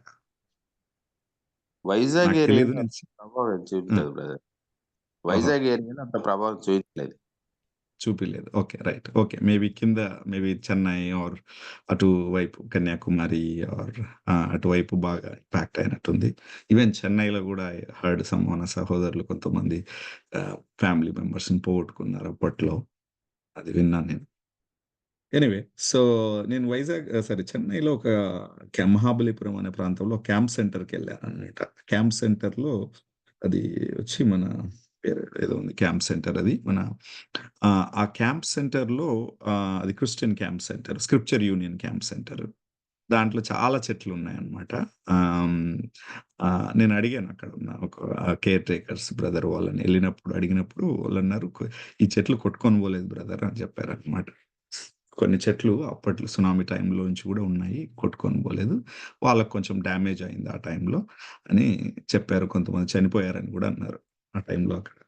వైజాగ్ నాకు తెలీదు. ఏరియాలో అంత ప్రభావం ఆ! చూపలేదు బ్రదర్. ఓహో! వైజాగ్ ఏరియాలో అంత ప్రభావం చూయించలేదు. చూపియలేదు. ఓకే. రైట్. ఓకే. మేబీ కింద మేబీ చెన్నై ఆర్ అటువైపు కన్యాకుమారి ఆర్ అటువైపు బాగా ఇంపాక్ట్ అయినట్టుంది. ఈవెన్ చెన్నైలో గూడా ఐ హర్డ్ మన సహోదరులు కొంతమంది ఫ్యామిలీ మెంబర్స్‌ని పోగొట్టుకున్నారు అప్పట్లో. అది విన్నాను నేను. ఎనీవే సో, నేను వైజాగ్ సారీ చెన్నైలో ఒక మహాబలిపురం అనే ప్రాంతంలో క్యాంప్ సెంటర్‌కెళ్ళాననమాట. క్యాంప్ సెంటర్‌లో అది వచ్చి మన పేరు ఏదో ఉంది క్యాంప్ సెంటర్ అది. ఆ క్యాంప్ సెంటర్‌లో అది Christian camp centre. Scripture union camp centre. దాంట్లో చాలా చెట్లున్నాయన్నమాట. ఆహ్, హ్మ్. నేను అడిగాను అక్కడ ఉన్న ఒక కేర్ టేకర్స్ బ్రదర్ వాళ్ళని ఎళ్ళినప్పుడు అడిగినప్పుడు వాళ్ళన్నారు, "ఈ చెట్లు కొట్టుకొని పోలేదు బ్రదర్" అని చెప్పారన్నమాట. కొన్ని చెట్లు అప్పట్లో సునామీ టైంలో నుంచి గూడా ఉన్నాయి. కొట్టుకొని పోలేదు. వాళ్ళకి కొంచెం డ్యామేజ్ అయింది ఆ టైంలో అని చెప్పారు. కొంతమంది చనిపోయారని గూడా అన్నారు. ఆ టైంలో అక్కడ.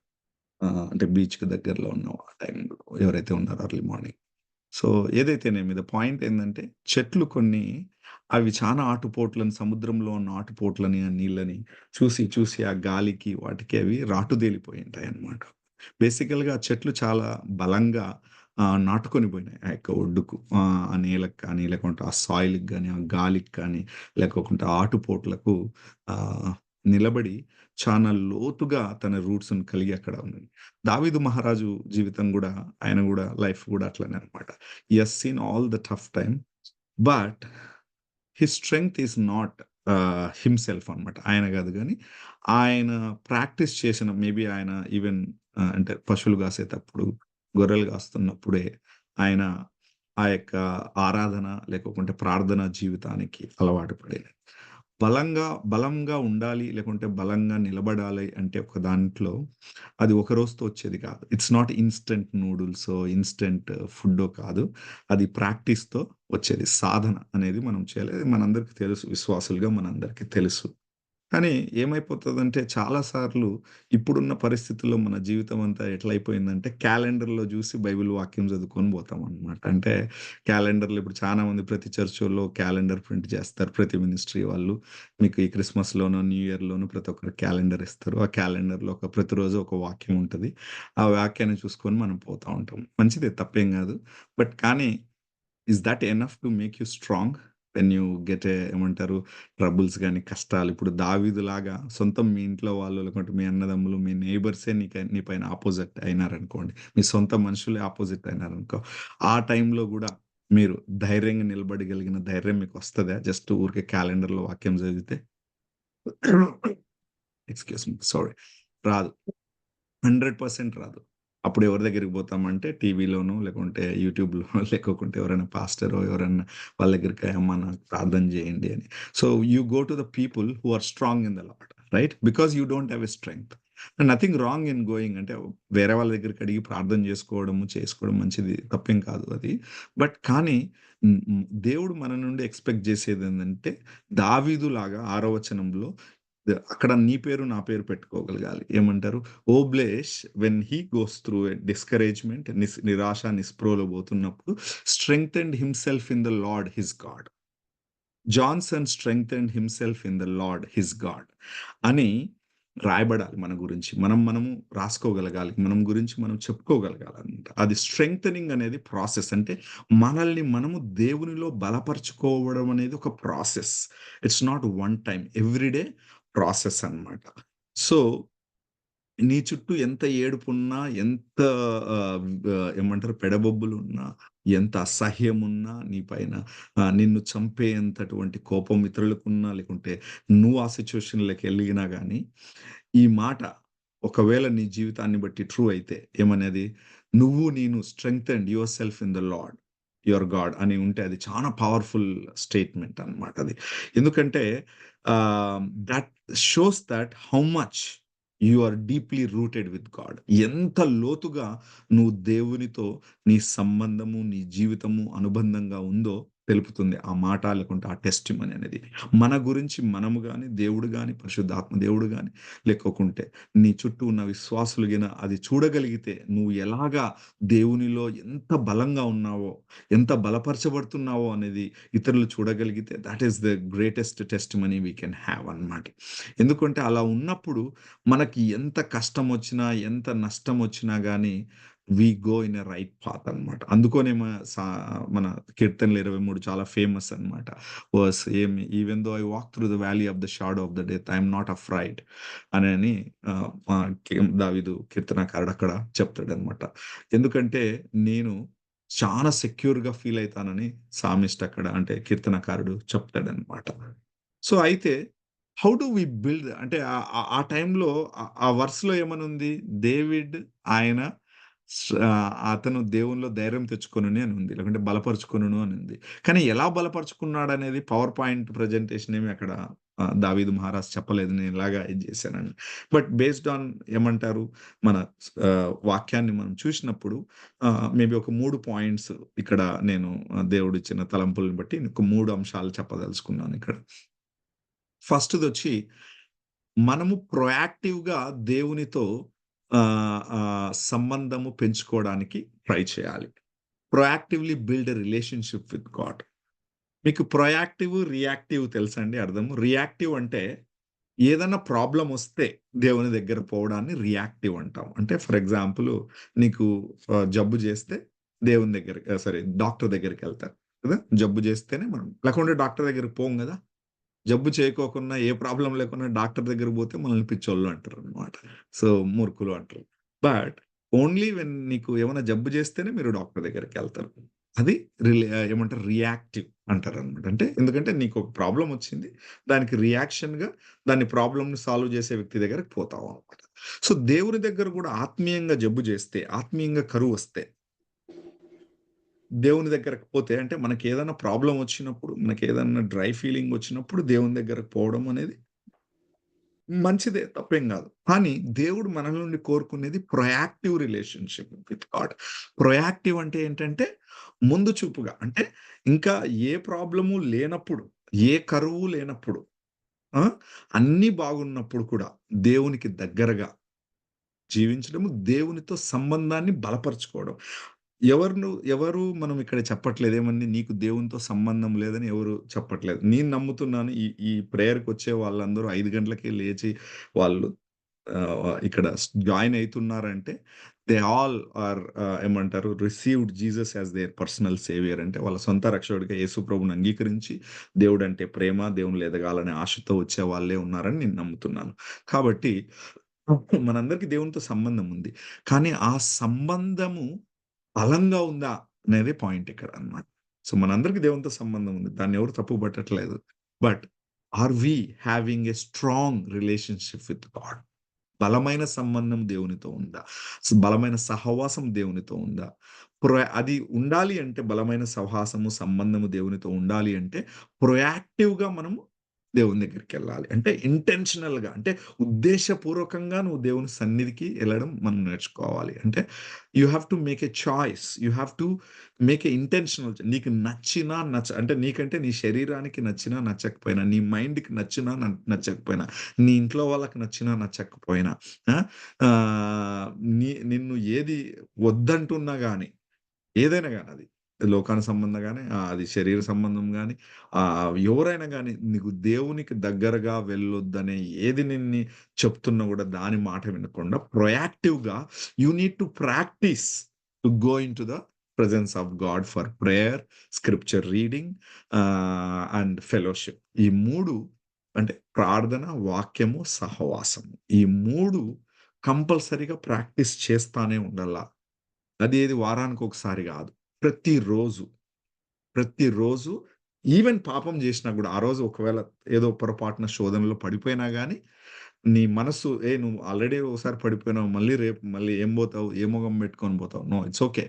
అంటే బీచ్‌కి దగ్గరలో ఉన్న ఆ టైంలో ఎవరైతే ఉన్నారో ఎర్లీ మార్నింగ్. సో, ఏదైతేనేమి ద పాయింట్ ఏందంటే, చెట్లు కొన్ని అవి చానా ఆటుపోట్లని సముద్రంలో ఉన్న ఆటుపోట్లని, ఆ నీళ్ళని చూసి, చూసి ఆ గాలికి వాటికి అవి రాటుదేలిపోయుంటాయన్నమాట. బేసికల్‌గా ఆ చెట్లు చాలా బలంగా నాటుకొని పోయినాయి ఆ యొక్క ఒడ్డుకు. ఆ నేలకు కానీ, లేకుంటే ఆ సాయిల్‌కి గాని, ఆ గాలికి కానీ, లేకోకుంటే ఆ ఆటుపోట్లకు ఆహ్, నిలబడి చానా లోతుగా తన రూట్స్‌ని కలిగి అక్కడ ఉంది. దావీదు మహారాజు జీవితం గూడా ఆయన గూడా లైఫ్ గూడా అట్లనే అన్నమాట. He has seen all the tough time. But his strength is not himself అన్నమాట. ఆయన గాదు గానీ, ఆయన ప్రాక్టీస్ చేసిన మేబీ ఆయన ఈవెన్ అంటే పశువులు గాసేటప్పుడు, గొర్రెలు గాస్తున్నప్పుడే ఆయన ఆ యొక్క ఆరాధన లేకోకుంటే ప్రార్థనా జీవితానికి అలవాటు పడేది. బలంగా ఉండాలి, లేకుంటే బలంగా నిలబడాలి అంటే ఒక దాంట్లో అది ఒక రోజుతో వచ్చేది కాదు. ఇట్స్ నాట్ ఇన్‌స్టంట్ నూడిల్సో, ఇన్‌స్టంట్ ఫుడ్డో కాదు. అది ప్రాక్టీస్‌తో వచ్చేది. సాధన అనేది మనం చేయాలి. అది మనందరికి తెలుసు. విశ్వాసులుగా మనందరికీ తెలుసు. కానీ ఏమైపోతదంటే చాలా సార్లు ఇప్పుడున్న పరిస్థితుల్లో మన జీవితం అంతా ఎట్లయిపోయిందంటే క్యాలెండర్‌లో జూసి బైబిల్ వాక్యం చదువుకొని పోతామనమాట. అంటే క్యాలెండర్‌లో ఇప్పుడు చాలామంది ప్రతి చర్చోళ్ళు క్యాలెండర్ ప్రింట్ చేస్తారు. ప్రతి మినిస్ట్రీ వాళ్ళు. మీకు ఈ క్రిస్మస్‌లోనో, న్యూ ఇయర్‌లోనో ప్రతి ఒక్కరికి క్యాలెండర్ ఇస్తారు. ఆ క్యాలెండర్‌లో ప్రతిరోజు ఒక వాక్యం ఉంటది. ఆ వాక్యాన్ని చూసుకొని మనం పోతా ఉంటాం. మంచిదే తప్పేం గాదు. బట్ కానీ is that enough to make you strong when you get ఏమంటారు ట్రబుల్స్ గాని, కష్టాలు. ఇప్పుడు దావీదులాగా సొంతం మీ ఇంట్లో వాళ్ళు, లేకుంటే మీ అన్నదమ్ములు, మీ నైబర్సే నీ పైన అపోజిట్ అయినారనుకోండి. మీ సొంత మనుషులే అపోజిట్ అయినారనుకో, ఆ టైంలో గూడా మీరు ధైర్యంగా నిలబడగలిగిన ధైర్యం మీకొస్తదా? జస్ట్ ఊరికే క్యాలెండర్‌లో వాక్యం చదివితే? Excuse me. సారీ. రాదు. 100% రాదు. అప్పుడు ఎవరి దగ్గరికి పోతామంటే టీవీలోనో, లేకుంటే యూట్యూబ్‌లో లేకోకుంటే ఎవరైనా పాస్టరో ఎవరన్నా వాళ్ళ దగ్గరికి అమ్మా నాకు ప్రార్థన చేయండి అని. So, you go to the people who are strong in the lord. Right? Because you don't have a strength. Nothing wrong in going అంటే వేరే వాళ్ళ దగ్గరికి అడిగి ప్రార్థన చేసుకోవడం మంచిది. తప్పేం కాదు అది. బట్ కానీ దేవుడు మన నుండి ఎక్స్‌పెక్ట్ చేసేదేందంటే దావీదులాగా 6వ వచనంలో అక్కడ నీ పేరు, నా పేరు పెట్టుకోగలగాలి. ఏమంటారు? Obulesh when he goes through a discouragement నిరాశ, నిస్పృహలో పోతున్నప్పుడు strengthened himself in the Lord his God. Johnson strengthened himself in the Lord his God అని రాయబడాలి మన గురించి. మనము రాసుకోగలగాలి. మనం గురించి మనం చెప్పుకోగలగాలన్నమాట. అది స్ట్రెంగ్థెనింగ్ అనేది ప్రాసెస్. అంటే మనల్ని మనము దేవునిలో బలపరుచుకోవడం అనేది ఒక process. It's not one time. Every day process అన్నమాట. సో, నీ చుట్టూ ఎంత ఏడుపున్నా, ఎంత ఏమంటారు పెడబొబ్బులున్నా, ఎంత అసహ్యమున్నా నీ పైన నిన్ను చంపేంతటువంటి కోపం ఇతరులకున్నా, లేకుంటే నువ్వు ఆ సిట్యుయేషన్‌లోకెళ్ళినా గానీ, ఈ మాట ఒకవేళ నీ జీవితాన్ని బట్టి ట్రూ అయితే ఏమనేది? నువ్వు నేను strengthened yourself in the Lord your God అని ఉంటే అది చాలా పవర్‌ఫుల్ స్టేట్‌మెంట్ అన్నమాట అది. ఎందుకంటే that shows that how much you are deeply rooted with God. ఎంత లోతుగా నువ్వు దేవునితో నీ సంబంధము, నీ జీవితము అనుబంధంగా ఉందో తెలుపుతుంది ఆ మాట, లేకుంటే ఆ టెస్టిమనీ అనేది. మన గురించి మనము గాని, దేవుడు గాని, పరిశుద్ధాత్మ దేవుడు గాని, లేకోకుంటే నీ చుట్టూ ఉన్న విశ్వాసులు అది చూడగలిగితే నువ్వు ఎలాగా దేవునిలో ఎంత బలంగా ఉన్నావో, ఎంత బలపరచబడుతున్నావో అనేది ఇతరులు చూడగలిగితే that is the greatest testimony we can have అన్నమాట. ఎందుకంటే అలా ఉన్నప్పుడు మనకి ఎంత కష్టమొచ్చినా, ఎంత నష్టమొచ్చినా గానీ, we go in a right path అన్నమాట. అందుకోనే మన కీర్తనలు 23 చాలా ఫేమస్ అన్నమాట. వర్స్ ఏమి even though I walk through the valley of the shadow of the death I am not afraid అనని దావీదు కీర్తనకారుడు అక్కడ చెప్తాడన్నమాట. ఎందుకంటే నేను చాలా సెక్యూర్‌గా ఫీల్ అయితానని సామిస్ట్ అక్కడ అంటే కీర్తనకారుడు చెప్తాడన్నమాట. సో, అయితే హౌ డు వి బిల్డ్ అంటే ఆ టైంలో ఆ వర్స్‌లో ఏమనుంది? డేవిడ్ ఆయన అతను దేవునిలో ధైర్యం తెచ్చుకొనుని అని ఉంది. లేకుంటే బలపరుచుకొనును అని ఉంది. కానీ ఎలా బలపరుచుకున్నాడనేది పవర్ పాయింట్ ప్రెజెంటేషన్ ఏమి అక్కడ దావీదు మహారాజ్ చెప్పలేదు. నేను ఇలాగా ఇది చేశానని. బట్ బేస్డ్ ఆన్ ఏమంటారు? మన వాక్యాన్ని మనం చూసినప్పుడు మేబీ ఒక 3 పాయింట్స్ ఇక్కడ నేను దేవుడిచ్చిన తలంపులను బట్టి ఒక 3 అంశాలు చెప్పదలుచుకున్నాను ఇక్కడ. ఫస్ట్‌దొచ్చి మనము ప్రొయాక్టివ్‌గా దేవునితో సంబంధము పెంచుకోవడానికి ట్రై చేయాలి. Proactively build a relationship with God. మీకు ప్రొయాక్టివ్, రియాక్టివ్ తెలుసండి అర్థము? రియాక్టివ్ అంటే ఏదన్నా ప్రాబ్లమ్ వస్తే దేవుని దగ్గర పోవడాన్ని రియాక్టివ్ అంటాం. అంటే ఫర్ ఎగ్జాంపుల్ నీకు జబ్బు చేస్తే దేవుని దగ్గరికి సారీ డాక్టర్ దగ్గరికెళ్తారు కదా! జబ్బు చేస్తేనే మనం లేకుంటే డాక్టర్ దగ్గరికి పోము గదా! జబ్బు చేయకోకున్నా, ఏ ప్రాబ్లమ్ లేకున్నా డాక్టర్ దగ్గరికి పోతే మనల్ని పిచ్చోళ్ళు అంటారనమాట. సో, మూర్ఖులు అంటారు. బట్ ఓన్లీ వెన్ నీకు ఏమైనా జబ్బు చేస్తేనే మీరు డాక్టర్ దగ్గరికెళ్తారు. అది ఏమంటారు రియాక్టివ్ అంటారనమాట. అంటే ఎందుకంటే నీకొక ప్రాబ్లమ్ వచ్చింది. దానికి రియాక్షన్‌గా దాన్ని ప్రాబ్లమ్‌ని సాల్వ్ చేసే వ్యక్తి దగ్గరికి పోతావనమాట. సో, దేవుని దగ్గర కూడా ఆత్మీయంగా జబ్బు చేస్తే, ఆత్మీయంగా కరువొస్తే దేవుని దగ్గరకి పోతే అంటే మనకేదన్నా ప్రాబ్లమ్ వచ్చినప్పుడు, మనకేదన్నా డ్రై ఫీలింగ్ వచ్చినప్పుడు దేవుని దగ్గరకు పోవడం అనేది మంచిదే. తప్పేం గాదు. కానీ దేవుడు మన నుండి కోరుకునేది proactive relationship with God. Proactive అంటే ఏంటంటే ముందు చూపుగా అంటే ఇంకా ఏ ప్రాబ్లము లేనప్పుడు, ఏ కరువు లేనప్పుడు ఆ! అన్నీ బాగున్నప్పుడు కూడా దేవునికి దగ్గరగా జీవించడము, దేవునితో సంబంధాన్ని బలపరుచుకోవడం. ఎవరు మనం ఇక్కడ చెప్పట్లేదు ఏమని నీకు దేవునితో సంబంధం లేదని ఎవరు చెప్పట్లేదు. నేను నమ్ముతున్నాను ఈ ఈ ప్రేయర్‌కొచ్చే వాళ్ళందరూ 5 గంటలకే లేచి వాళ్ళు ఇక్కడ జాయిన్ అయితున్నారంటే దే ఆల్ ఆర్ ఏమంటారు received Jesus as their personal saviour అంటే వాళ్ళ సొంత రక్షకుడిగా యేసు ప్రభువుని అంగీకరించి దేవుడంటే ప్రేమ, దేవునిలో ఎదగాలనే ఆశతో వచ్చే వాళ్ళే ఉన్నారని నేను నమ్ముతున్నాను. కాబట్టి మనందరికీ దేవునితో సంబంధం ఉంది. కానీ ఆ సంబంధము బలంగా ఉందా అనేదే పాయింట్ ఇక్కడ అన్నమాట. సో, మనందరికీ దేవునితో సంబంధం ఉంది. దాన్నెవరు తప్పు పట్టట్లేదు. But are we having a strong relationship with God? బలమైన సంబంధం దేవునితో ఉందా? బలమైన సహవాసం దేవునితో ఉందా? అది ఉండాలి అంటే బలమైన సహవాసము, సంబంధము దేవునితో ఉండాలి అంటే ప్రొయాక్టివ్‌గా మనము దేవుని దగ్గరికెళ్ళాలి. అంటే ఇంటెన్షనల్‌గా అంటే ఉద్దేశపూర్వకంగా నువ్వు దేవుని సన్నిధికి ఎళ్ళడం మనం నేర్చుకోవాలి. అంటే you have to make a choice. You have to make a intentional నీకు నచ్చినా అంటే నీకంటే నీ శరీరానికి నచ్చినా నచ్చకపోయినా, నీ మైండ్‌కి నచ్చినా నచ్చకపోయినా, నీ ఇంట్లో వాళ్ళకి నచ్చినా నచ్చకపోయినా, ఆ! ఆహ్, నిన్ను ఏది వద్దంటున్నా గాని ఏదైనా గాని అది. లోకాన సంబంధం గాని, అది శరీర సంబంధం గాని, ఎవరైనా గాని నీకు దేవునికి దగ్గరగా వెళ్ళొద్దనే ఏది చెప్తున్నా గూడా దాని మాట వినకుండా ప్రొయాక్టివ్‌గా you need to practice to go into the presence of God for prayer, scripture reading and fellowship. ఈ 3 అంటే ప్రార్థన, వాక్యము, సహవాసము. ఈ 3 కంపల్సరీగా ప్రాక్టీస్ చేస్తానే ఉండాల. అదేది వారానికొకసారి గాదు. ప్రతిరోజు, ప్రతిరోజు ఈవెన్ పాపం జేసినా గూడా, ఆ రోజు ఒకవేళ ఏదో పొరపాటున శోధనలో పడిపోయినా గాని, నీ మనస్సు నువ్వు ఆల్రెడీ ఒకసారి పడిపోయినావు. మళ్ళీ రేపు మళ్ళీ ఏం బోతావు? ఏ మొగం బెట్టుకొని బోతావు? No, it's okay.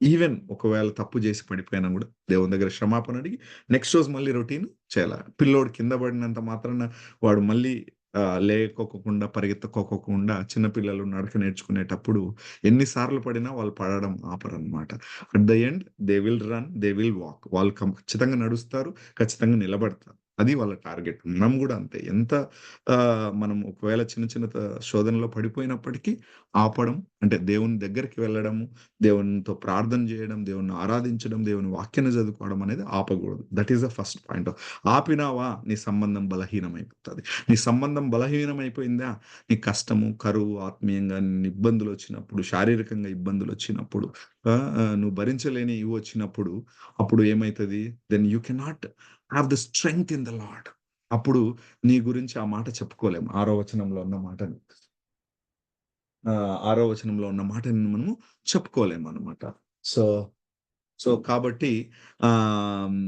ఈవెన్ ఒకవేళ తప్పు జేసి పడిపోయినా గూడా దేవుని దగ్గర క్షమాపణ అడిగి నెక్స్ట్ రోజు మళ్ళీ రొటీన్ చేయాల. పిల్లోడు కింద పడినంత మాత్రాన వాడు మళ్ళీ లేకోకుండా, పరిగెత్తకోకుండా చిన్న పిల్లలు నడక నేర్చుకునేటప్పుడు ఎన్ని సార్లు పడినా వాళ్ళు పడడం ఆపరనమాట. At the end they will run, they will walk. వాళ్ళు ఖచ్చితంగా నడుస్తారు, ఖచ్చితంగా నిలబడతారు. అది వాళ్ళ టార్గెట్. మనం గూడా అంతే. ఎంత మనం ఒకవేళ చిన్న చిన్న శోధనలో పడిపోయినప్పటికీ ఆపడం అంటే దేవుని దగ్గరికి వెళ్ళడము, దేవునితో ప్రార్థన జేయడం, దేవున్ని ఆరాధించడం, దేవుని వాక్యాన్ని చదువుకోవడం అనేది ఆపకూడదు. That is the first point. ఆపినావా నీ సంబంధం బలహీనమైపోతది. నీ సంబంధం బలహీనమైపోయిందా, నీ కష్టము, కరువు, ఆత్మీయంగా ఇబ్బందులొచ్చినప్పుడు, శారీరకంగా ఇబ్బందులొచ్చినప్పుడు, నువ్వు భరించలేని ఇవొచ్చినప్పుడు, అప్పుడు ఏమైతది? Then you cannot have the strength in the lord. అప్పుడు నీ గురించి ఆ మాట చెప్పుకోలేము. 6 వచనంలో ఉన్న మాటని. 6 వచనంలో ఉన్న మాటని మనము చెప్పుకోలేమనమాట. సో, కాబట్టి ఆహ్,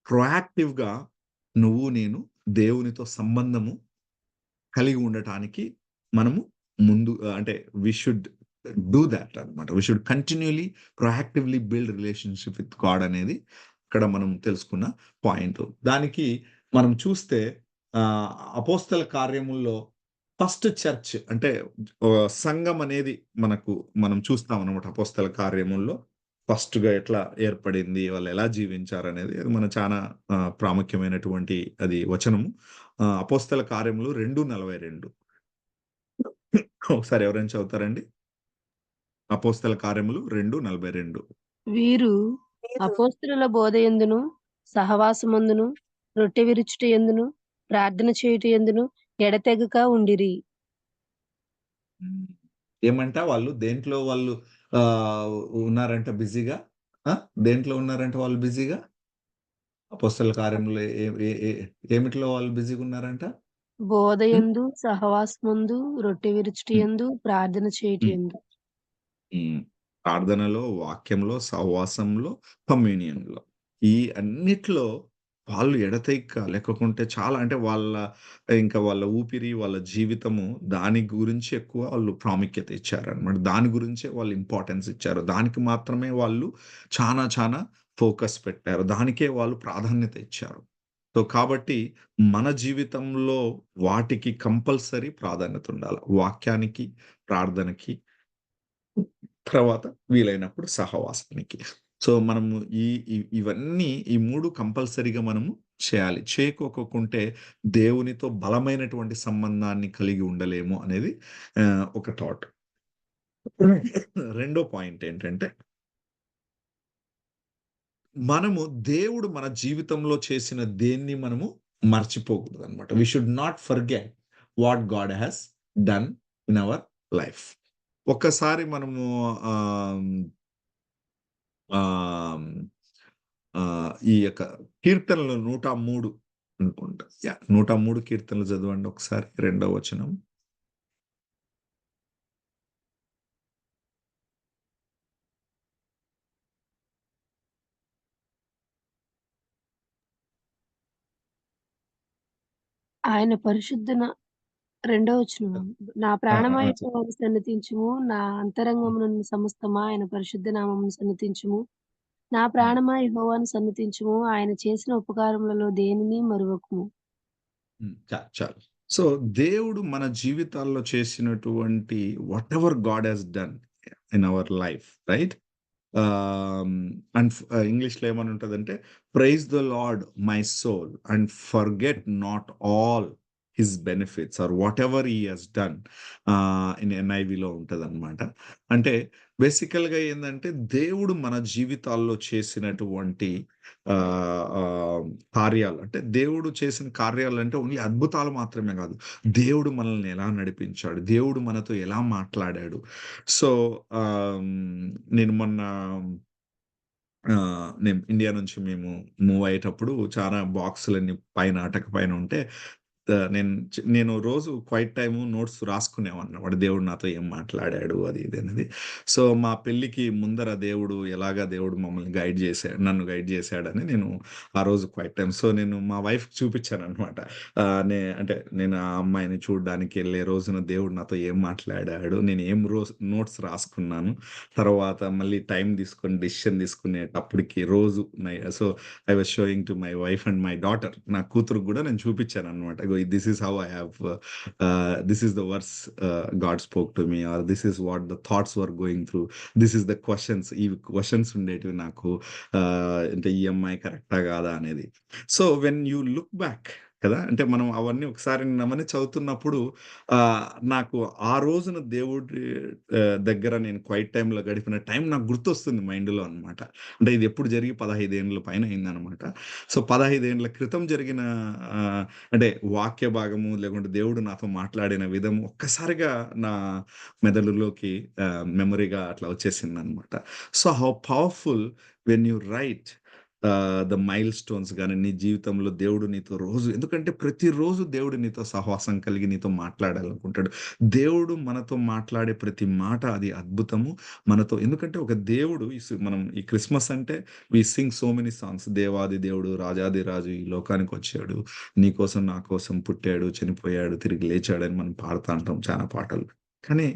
ప్రొయాక్టివ్‌గా నువ్వు నేను దేవునితో సంబంధము కలిగి ఉండటానికి మనము ముందు అంటే వి షుడ్ డూ థట్ అన్నమాట. We should continuously proactively build relationship with God అనేది ఇక్కడ మనం తెలుసుకున్న పాయింట్. దానికి మనం చూస్తే ఆహ్, అపోస్తల కార్యముల్లో ఫస్ట్ చర్చ్ అంటే సంఘం అనేది మనం చూస్తాం అన్నమాట అపోస్తల కార్యముల్లో. ఫస్ట్‌గా ఎట్లా ఏర్పడింది, వాళ్ళెలా జీవించారనేది అది మన చానా ప్రాముఖ్యమైనటువంటి అది వచనము. అపోస్తల కార్యములు 2:42 ఒకసారి ఎవరైనా చదువుతారండి? అపోస్తల కార్యములు 2:42. వీరు అపోస్తలుల బోధయందును, సహవాసమందును, రొట్టె విరుచుట యందును, ప్రార్థన చేయుట యందును ఎడతెగక ఉండిరి. హ్మ్. ఏమంట వాళ్ళు దేంట్లో వాళ్ళు ఆహ్, ఉన్నారంట బిజీగా? ఆ! దేంట్లో ఉన్నారంట వాళ్ళు బిజీగా? అపోస్తల కార్యములు ఏ ఏ ఏ ఏమిట్లో వాళ్ళు బిజీగున్నారంట? హ్మ్. బోధయందు, సహవాసమందు, రొట్టె విరుచుట హ్మ్. యందు, ప్రార్థన చేయుట హ్మ్. యందు. హ్మ్. ప్రార్థనలో, వాక్యంలో, సహవాసంలో, కమ్యూనియన్‌లో. ఈ అన్నిట్లో వాళ్ళు ఎడతెగక లేకపోతే చాలా అంటే వాళ్ళ ఊపిరి, వాళ్ళ జీవితము దాని గురించి ఎక్కువ వాళ్ళు ప్రాముఖ్యత ఇచ్చారన్నమాట. దాని గురించే వాళ్ళు ఇంపార్టెన్స్ ఇచ్చారు. దానికి మాత్రమే వాళ్ళు చానా ఫోకస్ పెట్టారు. దానికే వాళ్ళు ప్రాధాన్యత ఇచ్చారు. సో, కాబట్టి మన జీవితంలో వాటికి కంపల్సరీ ప్రాధాన్యత ఉండాల. వాక్యానికి, ప్రార్థనకి తర్వాత వీలైనప్పుడు సహవాసానికి. సో, మనము ఈ ఇవన్నీ ఈ 3 కంపల్సరీగా మనము చేయాలి. చేయకోకుంటే దేవునితో బలమైనటువంటి సంబంధాన్ని కలిగి ఉండలేము అనేది ఒక థాట్. రెండో పాయింట్ ఏంటంటే, మనము దేవుడు మన జీవితంలో చేసిన దేన్ని మనము మర్చిపోకూడదనమాట. We should not forget what God has done in our life. ఒక్కసారి మనము ఆహ్, ఆహ్, ఈ యొక్క కీర్తనలు 103 అనుకుంటా. 103 కీర్తనలు చదవండి ఒకసారి. రెండో వచనం. ఆయన పరిశుద్ధ రెండో వచనం. నా ఆ! ప్రాణమా ఆ! యెహోవాను సన్నిధించుము. నా అంతరంగమునున్న సమస్తమా ఆయన పరిశుద్ధ నామమును సన్నిధించుము. నా హ్మ్. ప్రాణమా యెహోవాను సన్నిధించుము. ఆయన చేసిన ఉపకారములలో దేనిని మరువకుము. చాలు. సో, దేవుడు మన జీవితాల్లో చేసినటువంటి whatever God has done in our life, right? And ఇంగ్లీష్‌లో ఏమని ఉంటదంటే, praise the Lord my soul and forget not all his benefits or whatever he has done in ఎన్ఐవిలో ఉంటదనమాట. అంటే బేసికల్‌గా ఏందంటే, దేవుడు మన జీవితాల్లో చేసినటువంటి ఆహ్, ఆహ్, కార్యాలు, అంటే దేవుడు చేసిన కార్యాలంటే ఓన్లీ అద్భుతాలు మాత్రమే గాదు. దేవుడు మనల్ని ఎలా నడిపించాడు, దేవుడు మనతో ఎలా మాట్లాడాడు. సో, నేను మొన్న నేను ఇండియా నుంచి మేము మూవ్ అయ్యేటప్పుడు చాలా బాక్సులన్నీ పైన అటక పైన ఉంటే, నేను రోజు క్వైట్ టైము నోట్స్ రాసుకునేవాడినన్నమాట. దేవుడు నాతో ఏం మాట్లాడాడు అది ఇది అనేది. సో, మా పెళ్ళికి ముందర దేవుడు మమ్మల్ని నన్ను గైడ్ చేశాడని నేను ఆ రోజు క్వైట్ టైమ్. సో, నేను మా వైఫ్‌కి చూపించానన్నమాట. అంటే నేను ఆ అమ్మాయిని చూడ్డానికి ఎళ్ళే రోజున దేవుడు నాతో ఏం మాట్లాడాడు, నేను ఏం నోట్స్ రాసుకున్నాను. తర్వాత మళ్ళీ టైం తీసుకొని డెసిషన్ తీసుకునేటప్పటికి రోజు so, I was showing to my wife and my daughter. నా కూతురుకి గూడా నేను చూపించానన్నమాట. ఇగో this is how I have this is the words God spoke to me, or this is what the thoughts were going through. This is the questions. ఈ questions ఉండేటివి నాకు. అంటే ఈ అమ్మాయి కరెక్టా? కాదా? అనేది. So, when you look back కదా! అంటే మనం అవన్నీ ఒకసారి అవన్నీ చదువుతున్నప్పుడు నాకు ఆ రోజున దేవుడి దగ్గర నేను క్వైట్ టైమ్‌లో గడిపిన టైం నాకు గుర్తొస్తుంది మైండ్‌లో అన్నమాట. అంటే ఇది ఎప్పుడు జరిగి 15 ఏండ్ల పైన అయిందనమాట. సో, 15 ఏండ్ల క్రితం జరిగిన ఆహ్, అంటే వాక్య భాగము, లేకుంటే దేవుడు నాతో మాట్లాడిన విధం ఒక్కసారిగా నా మెదడులోకి మెమరీగా అట్లా వచ్చేసిందనమాట. So, how powerful when you write the milestones గాని, నీ జీవితంలో దేవుడు నీతో ఎందుకంటే ప్రతిరోజు దేవుడు నీతో సహవాసం కలిగి నీతో మాట్లాడాలనుకుంటాడు. దేవుడు మనతో మాట్లాడే ప్రతి మాట అది అద్భుతము. ఎందుకంటే ఒక దేవుడు మనం ఈ క్రిస్మస్ అంటే వి సింగ్ సో మెనీ సాంగ్స్. దేవాది దేవుడు, రాజాది రాజు ఈ లోకానికొచ్చాడు. నీ కోసం, నా కోసం పుట్టాడు, చనిపోయాడు, తిరిగి లేచాడని మనం పాడుతా ఉంటాం చాలా పాటలు. కానీ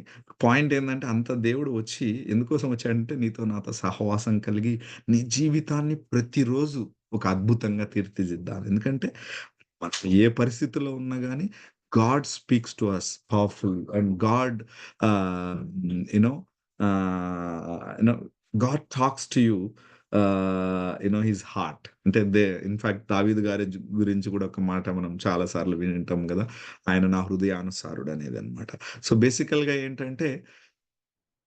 పాయింట్ ఏందంటే, అంత దేవుడు వచ్చి ఎందుకోసం వచ్చాడంటే నీతో నాతో సహవాసం కలిగి నీ జీవితాన్ని ప్రతిరోజు ఒక అద్భుతంగా తీర్చిదిద్దాలి. ఎందుకంటే మనం ఏ పరిస్థితిలో ఉన్నా గాని God speaks to us powerful and God uh, you know you know God talks to you his heart. అంటే ఇన్‌ఫాక్ట్ దావీదు గారి గురించి కూడా ఒక మాట మనం చాలా సార్లు వినుంటాం గదా! ఆయన నా హృదయానుసారుడు అనేదన్నమాట. సో, బేసికల్‌గా ఏంటంటే,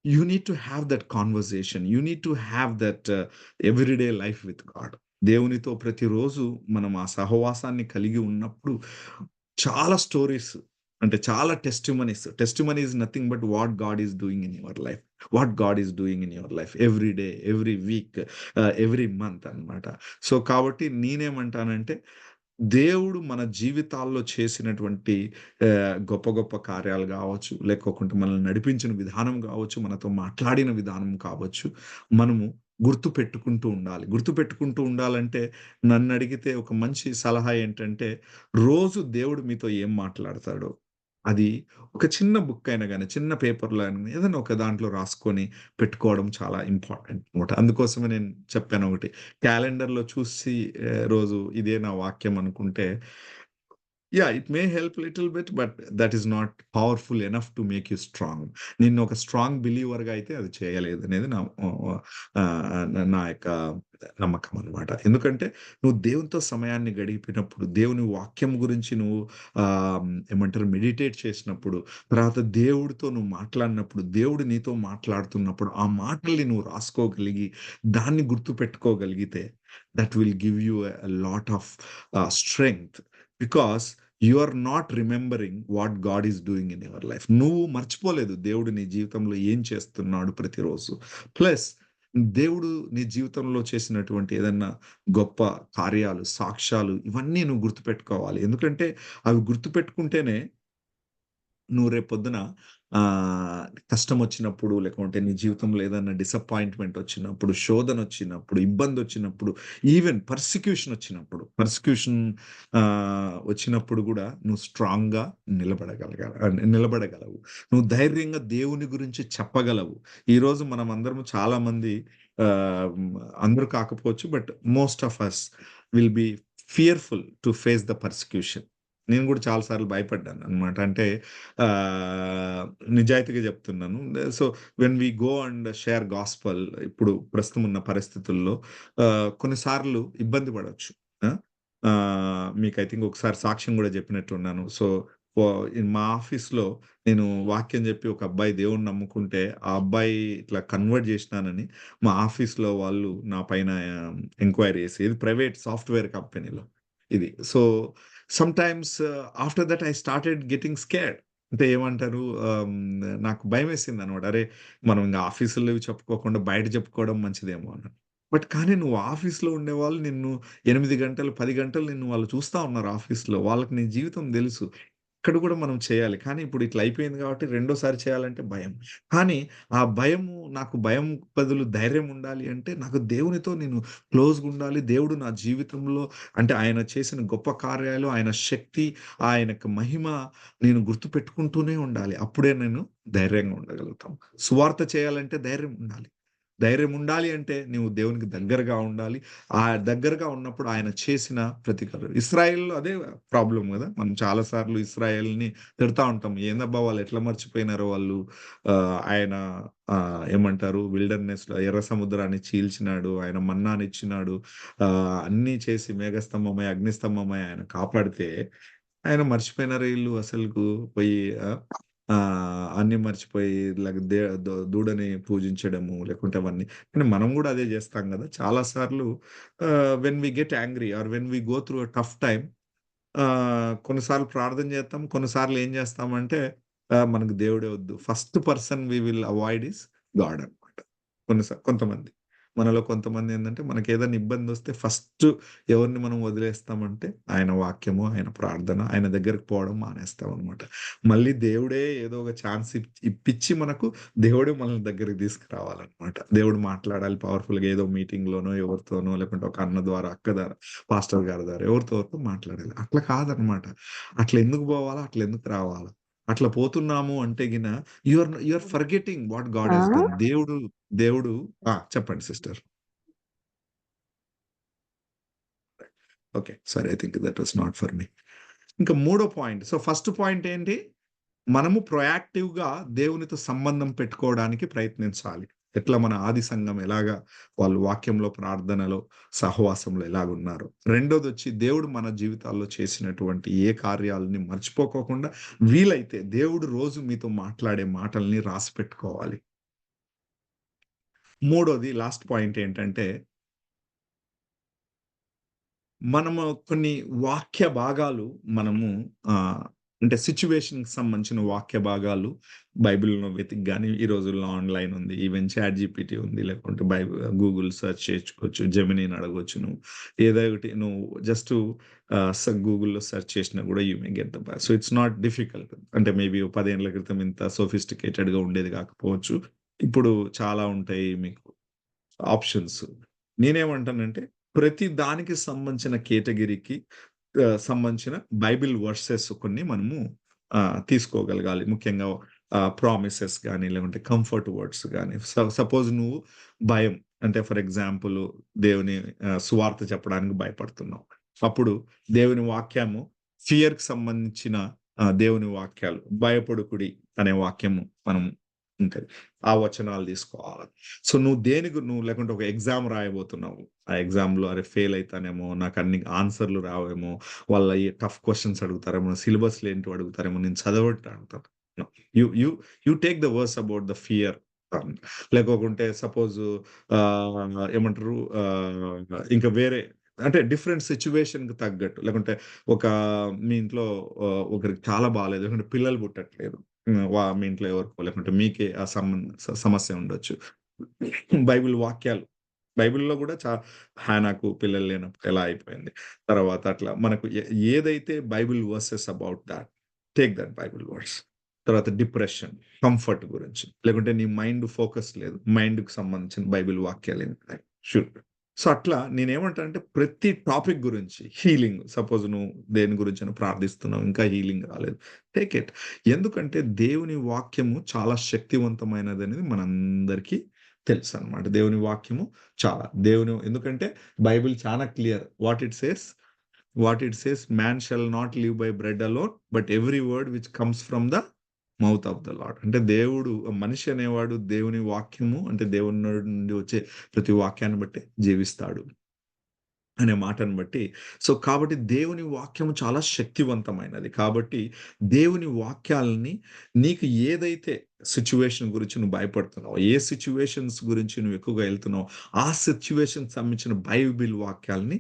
you need to have that conversation. You need to have that everyday life with God. దేవునితో ప్రతిరోజు మనం ఆ సహవాసాన్ని కలిగి ఉన్నప్పుడు చాలా స్టోరీస్, అంటే చాలా testimony is nothing but what God is doing in your life. What God is doing in your life every day, every week, every month అన్నమాట. సో, కాబట్టి నేనేమంటానంటే, దేవుడు మన జీవితాల్లో చేసినటువంటి గొప్ప గొప్ప కార్యాలు గావచ్చు, లేకోకుంటే మనల్ని నడిపించిన విధానం గావచ్చు, మనతో మాట్లాడిన విధానం కావచ్చు, మనము గుర్తుపెట్టుకుంటూ ఉండాలి. గుర్తుపెట్టుకుంటూ ఉండాలంటే, నన్నడిగితే ఒక మంచి సలహా ఏంటంటే, రోజు దేవుడు మీతో ఏం మాట్లాడతాడో, అది ఒక చిన్న బుక్ అయినా గాని, చిన్న పేపర్‌లో అయినా గాని, ఏదైనా ఒక దాంట్లో రాసుకొని పెట్టుకోవడం చాలా ఇంపార్టెంట్ అన్నమాట. అందుకోసమే నేను చెప్పాను ఒకటి. క్యాలెండర్‌లో చూసి రోజు ఇదే నా వాక్యం అనుకుంటే it may help little bit, but that is not powerful enough to make you strong. నిన్ను ఒక స్ట్రాంగ్ బిలీవర్‌గా అయితే అది చేయలేదు అనేది నా యొక్క నమ్మకం అనమాట. ఎందుకంటే నువ్వు దేవునితో సమయాన్ని గడిపినప్పుడు, దేవుని వాక్యం గురించి నువ్వు ఏమంటారు మెడిటేట్ చేసినప్పుడు, తర్వాత దేవుడితో నువ్వు మాట్లాడినప్పుడు, దేవుడు నీతో మాట్లాడుతున్నప్పుడు, ఆ మాటల్ని నువ్వు రాసుకోగలిగి, దాన్ని గుర్తుపెట్టుకోగలిగితే that will give you a lot of strength. Because you are not remembering what God is doing in your life. నువ్వు మర్చిపోలేదు దేవుడు నీ జీవితంలో ఏం చేస్తున్నాడు ప్రతిరోజు. ప్లస్ దేవుడు నీ జీవితంలో చేసినటువంటి ఏదన్నా గొప్ప కార్యాలు, సాక్ష్యాలు ఇవన్నీ నువ్వు గుర్తుపెట్టుకోవాలి. ఎందుకంటే అవి గుర్తుపెట్టుకుంటేనే నువ్వు రేపొద్దున కష్టమొచ్చినప్పుడు, లేకుంటే నీ జీవితంలో ఏదన్నా డిసప్పాయింట్‌మెంట్ వచ్చినప్పుడు, శోధనొచ్చినప్పుడు, ఇబ్బందొచ్చినప్పుడు, ఈవెన్ పర్సిక్యూషన్ వచ్చినప్పుడు గూడా నువ్వు స్ట్రాంగ్‌గా నిలబడగలవు. నువ్వు ధైర్యంగా దేవుని గురించి చెప్పగలవు. ఈరోజు మనమందరము చాలామంది అందరూ కాకపోవచ్చు, but most of us will be fearful to face the persecution. నేను గూడా చాలా సార్లు భయపడ్డాననమాట. అంటే ఆహ్, నిజాయితీగా చెప్తున్నాను. So, when we go and share gospel ఇప్పుడు ప్రస్తుతం ఉన్న పరిస్థితుల్లో కొన్నిసార్లు ఇబ్బంది పడొచ్చు. ఆ! మీకు ఐ థింక్ ఒకసారి సాక్ష్యం గూడా చెప్పినట్టున్నాను. సో, మా ఆఫీస్‌లో నేను వాక్యం చెప్పి ఒక అబ్బాయి దేవుడిని నమ్ముకుంటే, ఆ అబ్బాయి ఇట్లా కన్వర్ట్ చేసినానని మా ఆఫీస్‌లో వాళ్ళు నా పైన ఎంక్వైరీ చేసి, ఇది ప్రైవేట్ సాఫ్ట్‌వేర్ కంపెనీలో ఇది. So, sometimes after that I started getting scared. అంటే ఏమంటారు, నాకు భయమేసిందనమాట. అరే! మనం ఇంగ ఆఫీసుల్లో ఇవి చెప్పుకోకుండా బయట చెప్పుకోవడం మంచిదేమో అని. బట్ కానీ నువ్వు ఆఫీస్‌లో ఉండేవాళ్ళు నిన్ను 8 గంటలు, 10 గంటలు నిన్ను వాళ్ళు చూస్తా ఉన్నారు ఆఫీస్‌లో. వాళ్ళకి నీ జీవితం తెలుసు. ఇక్కడ కూడా మనం చేయాలి. కానీ ఇప్పుడు ఇట్లా అయిపోయింది కాబట్టి రెండోసారి చేయాలంటే భయం. కానీ ఆ భయము, నాకు భయం బదులు ధైర్యం ఉండాలి అంటే నాకు దేవునితో నేను క్లోజ్‌గుండాలి. దేవుడు నా జీవితంలో అంటే ఆయన చేసిన గొప్ప కార్యాలు, ఆయన శక్తి, ఆయన యొక్క మహిమ నేను గుర్తుపెట్టుకుంటూనే ఉండాలి. అప్పుడే నేను ధైర్యంగా ఉండగలుగుతాం. సువార్త చేయాలంటే ధైర్యం ఉండాలి. ధైర్యం ఉండాలి అంటే నువ్వు దేవునికి దగ్గరగా ఉండాలి. ఆ దగ్గరగా ఉన్నప్పుడు ఆయన చేసిన ప్రతి కార్యం ఇశ్రాయేల్‌లో అదే ప్రాబ్లమ్ గదా! మనం చాలా సార్లు ఇశ్రాయేల్‌ని తిడతా ఉంటాం. ఏందబ్బా! వాళ్ళు ఎట్లా మర్చిపోయినారో వాళ్ళు ఆయన ఏమంటారు విల్డర్‌నెస్‌లో ఎర్ర సముద్రాన్ని చీల్చినాడు. ఆయన మన్నానిచ్చినాడు. అన్నీ చేసి మేఘస్తంభమై, అగ్నిస్తంభమై ఆయన కాపాడితే, ఆయన మర్చిపోయినారు ఈళ్ళు అసలుకు పోయి అన్నీ మర్చిపోయి ఇలాగ దూడని పూజించడము, లేకుంటే అవన్నీ. కానీ మనం గూడా అదే జేస్తాం గదా! చాలా సార్లు when we get angry or when we go through a tough time కొన్నిసార్లు ప్రార్థన జేత్తాం. కొన్నిసార్లు ఏం జేస్తామంటే మనకు దేవుడే వద్దు. First person we will avoid is God అనమాట. కొంతమంది. మనలో కొంతమంది ఏందంటే మనకేదైనా ఇబ్బందొస్తే ఫస్ట్ ఎవరిని మనం వదిలేస్తామంటే ఆయన వాక్యము, ఆయన ప్రార్థన, ఆయన దగ్గరికి పోవడం మానేస్తామనమాట. మళ్ళీ దేవుడే ఏదో ఒక ఛాన్స్ ఇప్పిచ్చి మనకు దేవుడే మనల్ని దగ్గరికి తీసుకురావాలనమాట. దేవుడు మాట్లాడాలి పవర్‌ఫుల్‌గా ఏదో మీటింగ్‌లోనో, ఎవరితోనో లేకుంటే ఒక అన్న ద్వారా, అక్క ద్వారా, పాస్టర్ గారి ద్వారా ఎవరితో మాట్లాడాలి. అట్లా కాదనమాట. అట్లా ఎందుకు పోవాలా? అట్లా ఎందుకు రావాలా? అట్లా పోతున్నాము అంటే గిన you are forgetting what God has done. దేవుడు చెప్పండి sister. Okay. Sorry, I think that was not for me. ఇంకా మూడో పాయింట్. సో, ఫస్ట్ పాయింట్ ఏంటి? మనము ప్రొయాక్టివ్‌గా దేవునితో సంబంధం పెట్టుకోవడానికి ప్రయత్నించాలి. ఎట్లా మన ఆది సంఘం ఎలాగా వాళ్ళు వాక్యంలో, ప్రార్థనలో, సహవాసంలో ఎలాగున్నారు. రెండోదొచ్చి దేవుడు మన జీవితాల్లో చేసినటువంటి ఏ కార్యాలని మర్చిపోకోకుండా వీలైతే దేవుడు రోజు మీతో మాట్లాడే మాటల్ని రాసిపెట్టుకోవాలి. మూడోది లాస్ట్ పాయింట్ ఏంటంటే మనము కొన్ని వాక్య భాగాలు మనము అంటే సిట్యుయేషన్‌కి సంబంధించిన వాక్య భాగాలు బైబిల్‌లో వెతికి గాని, ఈ రోజుల్లో ఆన్‌లైన్ ఉంది. ఈవెన్ చాట్‌జీపీటీ ఉంది. లేకుంటే గూగుల్ సెర్చ్ చేసుకోవచ్చు. జెమినీని అడగొచ్చు నువ్వు. ఏదో ఒకటి నువ్వు జస్ట్ గూగుల్‌లో సెర్చ్ చేసినా గూడా you may get the so, it's not difficult. అంటే మేబీ 10 ఏళ్ల క్రితం ఇంత సోఫిస్టికేటెడ్‌గా ఉండేది కాకపోవచ్చు. ఇప్పుడు చాలా ఉంటాయి మీకు ఆప్షన్స్. నేనేమంటానంటే ప్రతి దానికి సంబంధించిన కేటగిరీకి సంబంధించిన బైబిల్ వర్సెస్ కొన్ని మనము తీసుకోగలగాలి. ముఖ్యంగా ప్రామిసెస్ గాని, లేకుంటే కంఫర్ట్ వర్డ్స్ గాని. సపోజ్ నువ్వు భయం అంటే ఫర్ ఎగ్జాంపుల్ దేవుని సువార్త చెప్పడానికి భయపడుతున్నావు. అప్పుడు దేవుని వాక్యము ఫియర్‌కి సంబంధించిన దేవుని వాక్యాలు. భయపడకుడి అనే వాక్యము మనం ఉంటది. ఆ వచనాలు తీసుకోవాలి. సో, నువ్వు లేకుంటే ఒక ఎగ్జామ్ రాయబోతున్నావు. ఆ ఎగ్జామ్‌లో అరే ఫెయిల్ అయితానేమో, నాకు అన్ని ఆన్సర్‌లు రావేమో, వాళ్ళ ఈ టఫ్ క్వెషన్స్ అడుగుతారేమో, సిలబస్‌లో ఏంటివో అడుగుతారేమో, నేను చదవట్లే అంటాను. No. You you you take the verse about the fear. లేకోకుంటే సపోజ్ ఏమంటారు ఇంకా వేరే అంటే డిఫరెంట్ సిట్యుయేషన్‌కి తగ్గట్టు. లేకుంటే ఒక మీ ఇంట్లో ఒకరికి చాలా బాలేదు. లేకుంటే పిల్లలు పుట్టట్లేదు. మీ ఇంట్లో ఎవరికో లేకుంటే మీకే ఆ సమస్య ఉండొచ్చు. బైబిల్ వాక్యాలు. బైబిల్‌లో గూడా హానాకు పిల్లలు లేనప్పుడు ఎలా అయిపోయింది. తర్వాత అట్లా మనకు ఏదైతే Bible verses about thought. Take that Bible verse. తర్వాత డిప్రెషన్, కంఫర్ట్ గురించి. లేకుంటే నీ మైండ్ ఫోకస్ లేదు. మైండ్‌కి సంబంధించిన బైబిల్ వాక్యాలేంటున్నాయి. షూర్. సో, అట్లా నేనేమంటానంటే ప్రతి టాపిక్ గురించి హీలింగ్ సపోజ్ నువ్వు దేని గురించైనా ప్రార్థిస్తున్నావు. ఇంకా హీలింగ్ రాలేదు. Take it. ఎందుకంటే దేవుని వాక్యము చాలా శక్తివంతమైనదనేది మనందరికీ తెలుసనమాట. దేవుని వాక్యము ఎందుకంటే బైబిల్ చాలా clear. What it says man shall not live by bread alone but every word which comes from the mouth of the lord. అంటే మనిషి అనేవాడు దేవుని వాక్యము అంటే దేవుని నుండి వచ్చే ప్రతి వాక్యాన్ని బట్టి జీవిస్తాడు అనే మాటను బట్టి కాబట్టి దేవుని వాక్యము చాలా శక్తివంతమైనది. కాబట్టి దేవుని వాక్యాలని నీకు ఏదైతే సిట్యుయేషన్ గురించి నువ్వు భయపడుతున్నావో, ఏ సిట్యుయేషన్స్ గురించి నువ్వు ఎక్కువగా ఎళ్తున్నావో, ఆ సిట్యుయేషన్‌కి సంబంధించిన బైబిల్ వాక్యాలని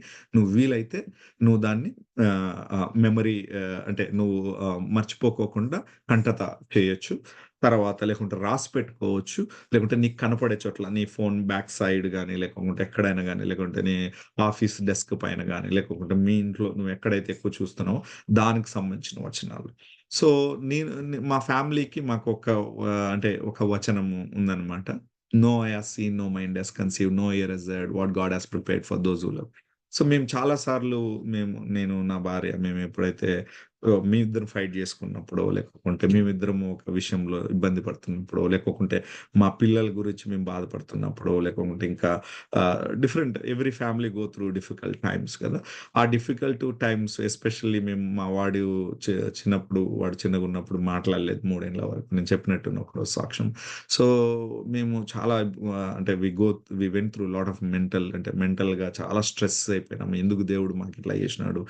వీలైతే నువ్వు దాన్ని మెమరీ అంటే నువ్వు మర్చిపోకోకుండా కంఠత చేయొచ్చు. తర్వాత లేకుంటే రాసి పెట్టుకోవచ్చు. లేకుంటే నీకు కనపడే చోట్ల నీ ఫోన్ బ్యాక్ సైడ్ గాని, లేకుంటే ఎక్కడైనా గాని, లేకుంటే నీ ఆఫీస్ డెస్క్ పైన గాని, లేకపోతే మీ ఇంట్లో నువ్వు ఎక్కడైతే ఎక్కువ చూస్తున్నావో దానికి సంబంధించిన వచనాలు. సో, మా ఫ్యామిలీకి మాకొక అంటే ఒక వచనము ఉందన్నమాట. "No eye have seen, no mind has conceived, no ear has heard what God has prepared for those who love." So, మేము చాలా సార్లు నేను, నా భార్య మేమెప్పుడైతే మేమిద్దరం ఫైట్ చేసుకున్నప్పుడో, లేకపోతే మేమిద్దరము ఒక విషయంలో ఇబ్బంది పడుతున్నప్పుడో, లేకోకుంటే మా పిల్లల గురించి మేము బాధపడుతున్నప్పుడో, లేకుంటే ఇంకా different every family go through difficult times కదా! ఆ డిఫికల్ట్ టైమ్స్ ఎస్పెషల్లీ మా వాడు చిన్నప్పుడు వాడు చిన్నగున్నప్పుడు మాట్లాడలేదు 3 ఏళ్ల వరకు. నేను చెప్పినట్టు ఒకరోజు సాక్ష్యం. సో, మేము చాలా అంటే we went through lot of మెంటల్‌గా చాలా స్ట్రెస్ అయిపోయినాము. ఎందుకు దేవుడు మాకిట్లా చేసినాడు?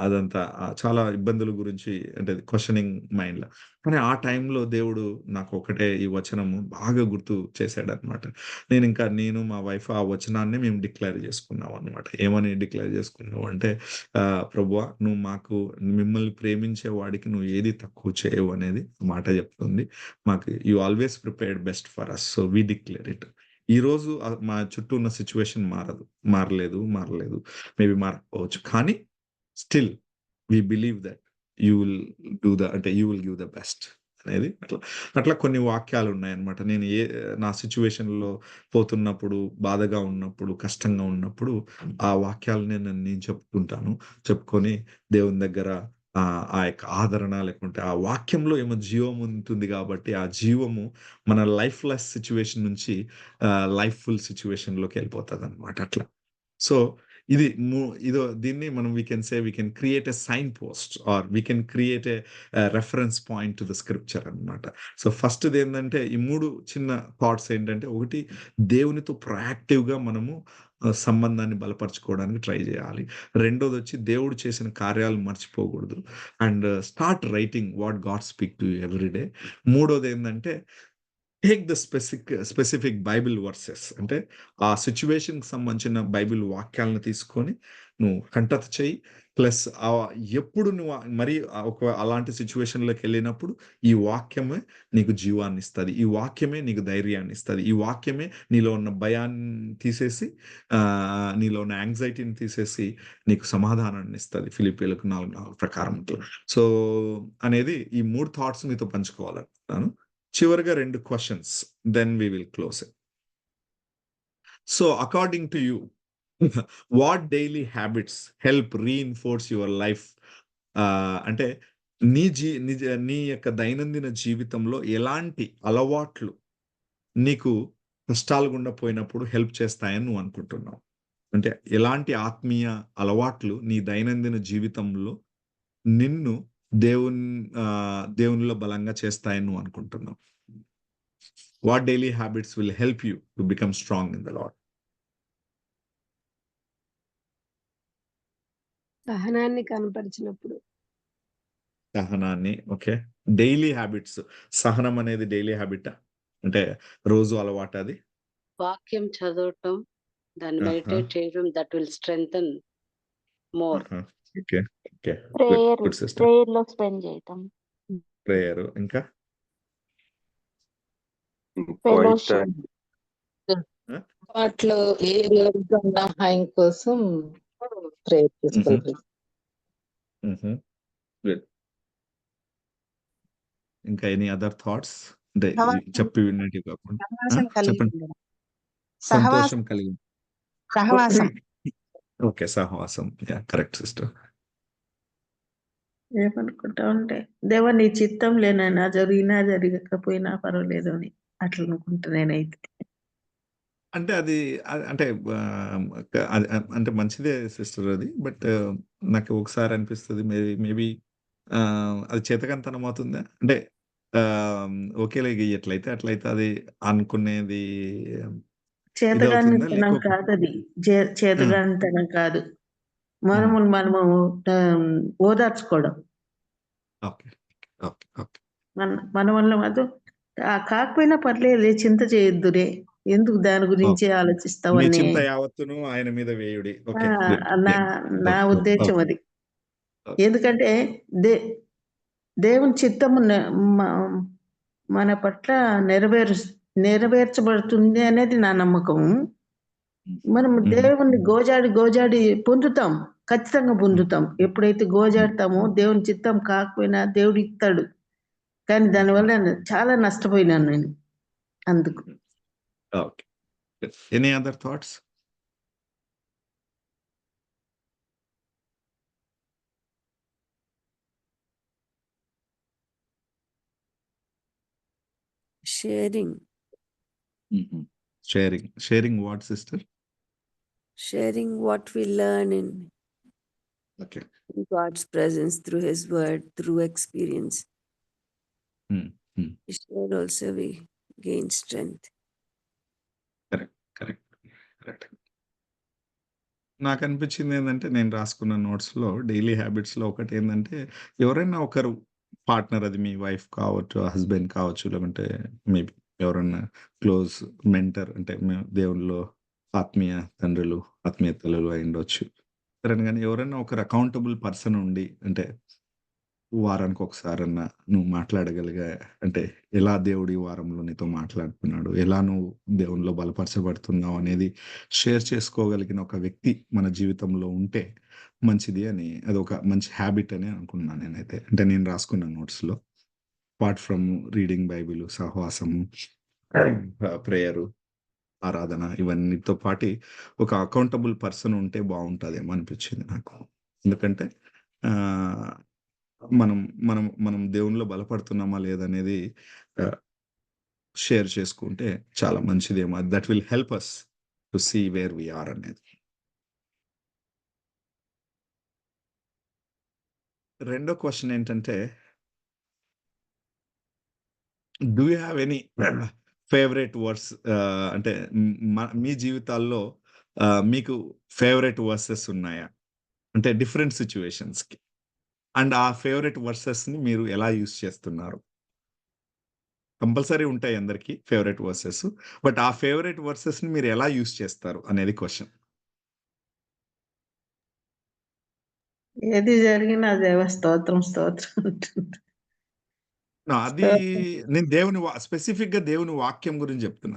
అదంతా చాలా ఇబ్బందుల గురించి అంటే క్వెషనింగ్ మైండ్‌లో. కానీ ఆ టైంలో దేవుడు నాకొకటే ఈ వచనము బాగా గుర్తు చేశాడన్నమాట. నేను మా వైఫ్ ఆ వచనాన్ని మేము డిక్లేర్ చేసుకున్నామన్నమాట. ఏమని డిక్లేర్ చేసుకున్నాం అంటే ప్రభువా మిమ్మల్ని ప్రేమించే వాడికి నువ్వు ఏది తక్కువ చేయవు అనేది మాట చెప్తుంది. You always prepared best for us. So, we declare it. ఈరోజు మా చుట్టూ ఉన్న సిట్యుయేషన్ మారలేదు. మేబీ మారకపోవచ్చు. కానీ still we believe that you will give the best అనేది అట్లా కొన్ని వాక్యాలున్నాయన్నమాట. నా సిట్యుయేషన్‌లో పోతున్నప్పుడు, బాధగా ఉన్నప్పుడు, కష్టంగా ఉన్నప్పుడు ఆ వాక్యాలనే నేను చెప్పుకుంటాను. చెప్పుకొని దేవుని దగ్గర ఆ యొక్క ఆదరణ లేకుంటే ఆ వాక్యంలో ఏమో జీవం ఉంటుంది కాబట్టి, ఆ జీవము మన లైఫ్‌లెస్ సిట్యుయేషన్ నుంచి లైఫ్‌ఫుల్ సిట్యుయేషన్‌లోకి ఎళ్ళిపోతదన్నమాట అట్లా. సో, ఇది దీన్ని మనం we can create a signpost or we can create a reference point to the scripture అన్నమాట. సో, ఫస్ట్‌దేందంటే ఈ 3 చిన్న థాట్స్ ఏంటంటే, ఒకటి దేవునితో ప్రొయాక్టివ్‌గా మనము సంబంధాన్ని బలపరుచుకోవడానికి ట్రై చేయాలి. రెండోదొచ్చి దేవుడు చేసిన కార్యాలు మర్చిపోకూడదు. And start writing what God speak to you every day. మూడోదేందంటే take the specific Bible verses అంటే ఆ సిట్యుయేషన్‌కి సంబంధించిన బైబిల్ వాక్యాలను తీసుకొని నువ్వు కంఠత చెయ్యి. ప్లస్ ఎప్పుడు నువ్వు మరి అలాంటి సిట్యుయేషన్‌లోకెళ్ళినప్పుడు ఈ వాక్యమే నీకు జీవాన్నిస్తది. ఈ వాక్యమే నీకు ధైర్యాన్నిస్తది. ఈ వాక్యమే నీలో ఉన్న భయాన్ని తీసేసి నీలో ఉన్న యాంగ్జైటీని తీసేసి నీకు సమాధానాన్నిస్తది. ఫిలిప్పీయులకు 4:4 ప్రకారం. సో, అనేది ఈ 3 థాట్స్ మీతో పంచుకోవాలనుకుంటున్నాను. చివరగా 2 questions. Then we will close it. So, according to you what daily habits help reinforce your life? అంటే నీ యొక్క దైనందిన జీవితంలో ఎలాంటి అలవాట్లు నీకు కష్టాలు గుండా పోయినప్పుడు హెల్ప్ చేస్తాయని నువ్వు అనుకుంటున్నావు? అంటే ఎలాంటి ఆత్మీయ అలవాట్లు నీ దైనందిన జీవితంలో నిన్ను దేవునిలో బలంగా చేస్తాయని నువ్వు అనుకుంటున్నావు? What daily habits will help you to become strong in the lord? సహనాన్ని కనపరిచినప్పుడు. సహనాన్ని. ఓకే. Daily habits. సహనం అనేది డైలీ హ్యాబిటా? అంటే రోజు అలవాటా అది? వాక్యం చదవటం, దాన్ని ఆహా! మెడిటేట్ చేయడం, దట్ విల్ స్ట్రెంగ్థెన్ మోర్. ఆహా! Okay. Okay. Good. Prayer good sister. ప్రేయర్‌లో స్పెండ్ చేయటం. ప్రేయరు. ఇంకా? ఫెలోషిప్. ఆ? వాటిలో ఏ సహాయం కోసం ప్రేయర్ హుహు. చేసుకోవాలి. హుహు. గుడ్. ఇంకా ఎనీ అదర్ థాట్స్? అంటే సహవాసం చెప్పి విన్నటివి కాకుండా. సహవాసం కలిగి చెప్పండి. ఉండడం. సంతోషం కలిగి. సహవాసం ఓకే. సహవాసం. యాహ్! Correct sister. ఏమనుకుంటా ఉంటే దేవా నీ చిత్తం లేనైనా జరిగినా జరగకపోయినా పర్వాలేదు అని అట్లా అనుకుంటా నేనైతే. అంటే అది అంటే అది అంటే మంచిదే సిస్టర్ అది. బట్ నాకు ఒకసారి అనిపిస్తది మేబీ అది చేతకానితనం అవుతుందా? అంటే ఓకేలే ఇగ ఎట్లయితే అట్లయితే అది అనుకునేది ఇదవుతుందా? చేతగానితనం కాదది. ఆ! చేతగానితనం కాదు. హ్మ్. మనము ఓదార్చుకోవడం. ఓకే. ఓకే. ఓకే. మన వల్ల మాత్రం కాకపోయినా పర్లేదులే చింత చేయొద్దురే. ఎందుకు దాని ఓకే. గురించే మీ ఆలోచిస్తావని చింత యావత్తును ఆయన మీద వేయుడి. ఓకే. గుడ్. నా యాహ్! నా ఓకే. ఉద్దేశం ఓకే. అది. ఓకే. ఎందుకంటే దే దేవుని చిత్తము మన పట్ల నెరవేర్చబడుతుంది అనేది నా నమ్మకం. మనం హుహు. దేవుణ్ణి గోజాడి పొందుతాం. ఖచ్చితంగా హ్మ్. పొందుతాం. ఎప్పుడైతే హ్మ్. గోజాడతామో దేవుని చిత్తం కాకపోయినా దేవుడు ఇస్తాడు. కానీ దానివల్ల చాలా నష్టపోయినాను నేను. అందుకు. Okay. Any other thoughts? Sharing. హుహు. Sharing what sister? Sharing what we learn in okay. God's presence through His Word, through experience. హ్మ్. హ్మ్. We share also, we gain strength. Correct. Correct. Correct. నాకనిపించింది ఏందంటే నేను రాసుకున్న నోట్స్‌లో డైలీ హ్యాబిట్స్‌లో ఒకటేందంటే ఎవరైనా ఒకరు partner అది మీ వైఫ్ కావచ్చు, హస్బెండ్ కావచ్చు, లేకుంటే మేబీ ఎవరన్నా క్లోజ్ మెంటర్ అంటే దేవునిలో ఆత్మీయ తండ్రులు, ఆత్మీయ తల్లులు అయ్యుండొచ్చు. సరేనా గానీ ఎవరైనా ఒకరు అకౌంటబుల్ పర్సన్ ఉండి అంటే వారానికి ఒకసారన్నా నువ్వు మాట్లాడగలిగా అంటే ఎలా దేవుడు ఈ వారంలో నీతో మాట్లాడుతున్నాడు? ఎలా నువ్వు దేవునిలో బలపరచబడుతున్నావు అనేది షేర్ చేసుకోగలిగిన ఒక వ్యక్తి మన జీవితంలో ఉంటే మంచిది అని అదొక మంచి హ్యాబిట్ అని అనుకున్నాను నేనైతే. అంటే నేను రాసుకున్న నోట్స్‌లో. అపార్ట్ ఫ్రమ్ రీడింగ్ బైబిల్, సహవాసము, ప్రేయరు, ఆరాధన ఇవన్నిటితో పాటి ఒక అకౌంటబుల్ పర్సన్ ఉంటే బావుంటదేమో అనిపించింది నాకు. ఎందుకంటే ఆహ్ మనం మనం దేవునిలో బలపడుతున్నామా లేదనేది ఆహ్, షేర్ చేసుకుంటే చాలా మంచిదేమో. That will help us to see where we are అనేది. రెండో క్వెషన్ ఏంటంటే, do you have any favourite words అంటే మీ జీవితాల్లో మీకు ఫేవరెట్ వర్సెస్ ఉన్నాయా? అంటే డిఫరెంట్ సిట్యుయేషన్స్‌కి. అండ్ ఆ ఫేవరెట్ వర్సెస్‌ని మీరు ఎలా యూజ్ చేస్తున్నారు? కంపల్సరీ ఉంటాయి అందరికి ఫేవరెట్ వర్సెస్. బట్ ఆ ఫేవరెట్ వర్సెస్‌ని మీరు ఎలా యూజ్ చేస్తారు అనేది క్వెషన్. ఏది జరిగినా దేవా స్తోత్రం ఉంటుంది. అది నేను స్పెసిఫిక్‌గా దేవుని వాక్యం గురించి చెప్తున్నా.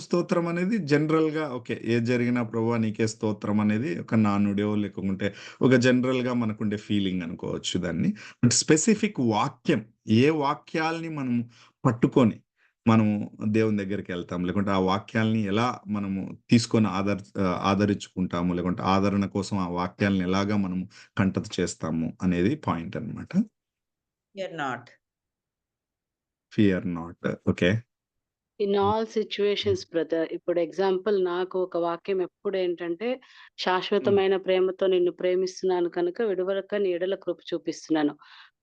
స్తోత్రం అనేది జనరల్‌గా ఓకే. ఏది జరిగినా ప్రభువా నీకే స్తోత్రం అనేది ఒక నానుడో లేకుంటే ఒక జనరల్‌గా మనకుండే ఫీలింగ్ అనుకోవచ్చు దాన్ని. బట్ స్పెసిఫిక్ వాక్యం ఏ వాక్యాల్ని మనం పట్టుకొని మనము దేవుని దగ్గరికెళ్తాం. లేకుంటే ఆ వాక్యాల్ని ఎలా మనము తీసుకొని ఆదరించుకుంటాము. లేకుంటే ఆదరణ కోసం ఆ వాక్యాల్ని ఎలాగా మనము కంఠత చేస్తాము అనేది పాయింట్ అన్నమాట. Fear not. Fear not. Okay. In all situations brother. ఇప్పుడు ఎగ్జాంపుల్ నాకు ఒక వాక్యం ఎప్పుడు ఏంటంటే, శాశ్వతమైన ప్రేమతో నిన్ను ప్రేమిస్తున్నాను కనుక విడువక నీ ఎడల కృప చూపిస్తున్నాను.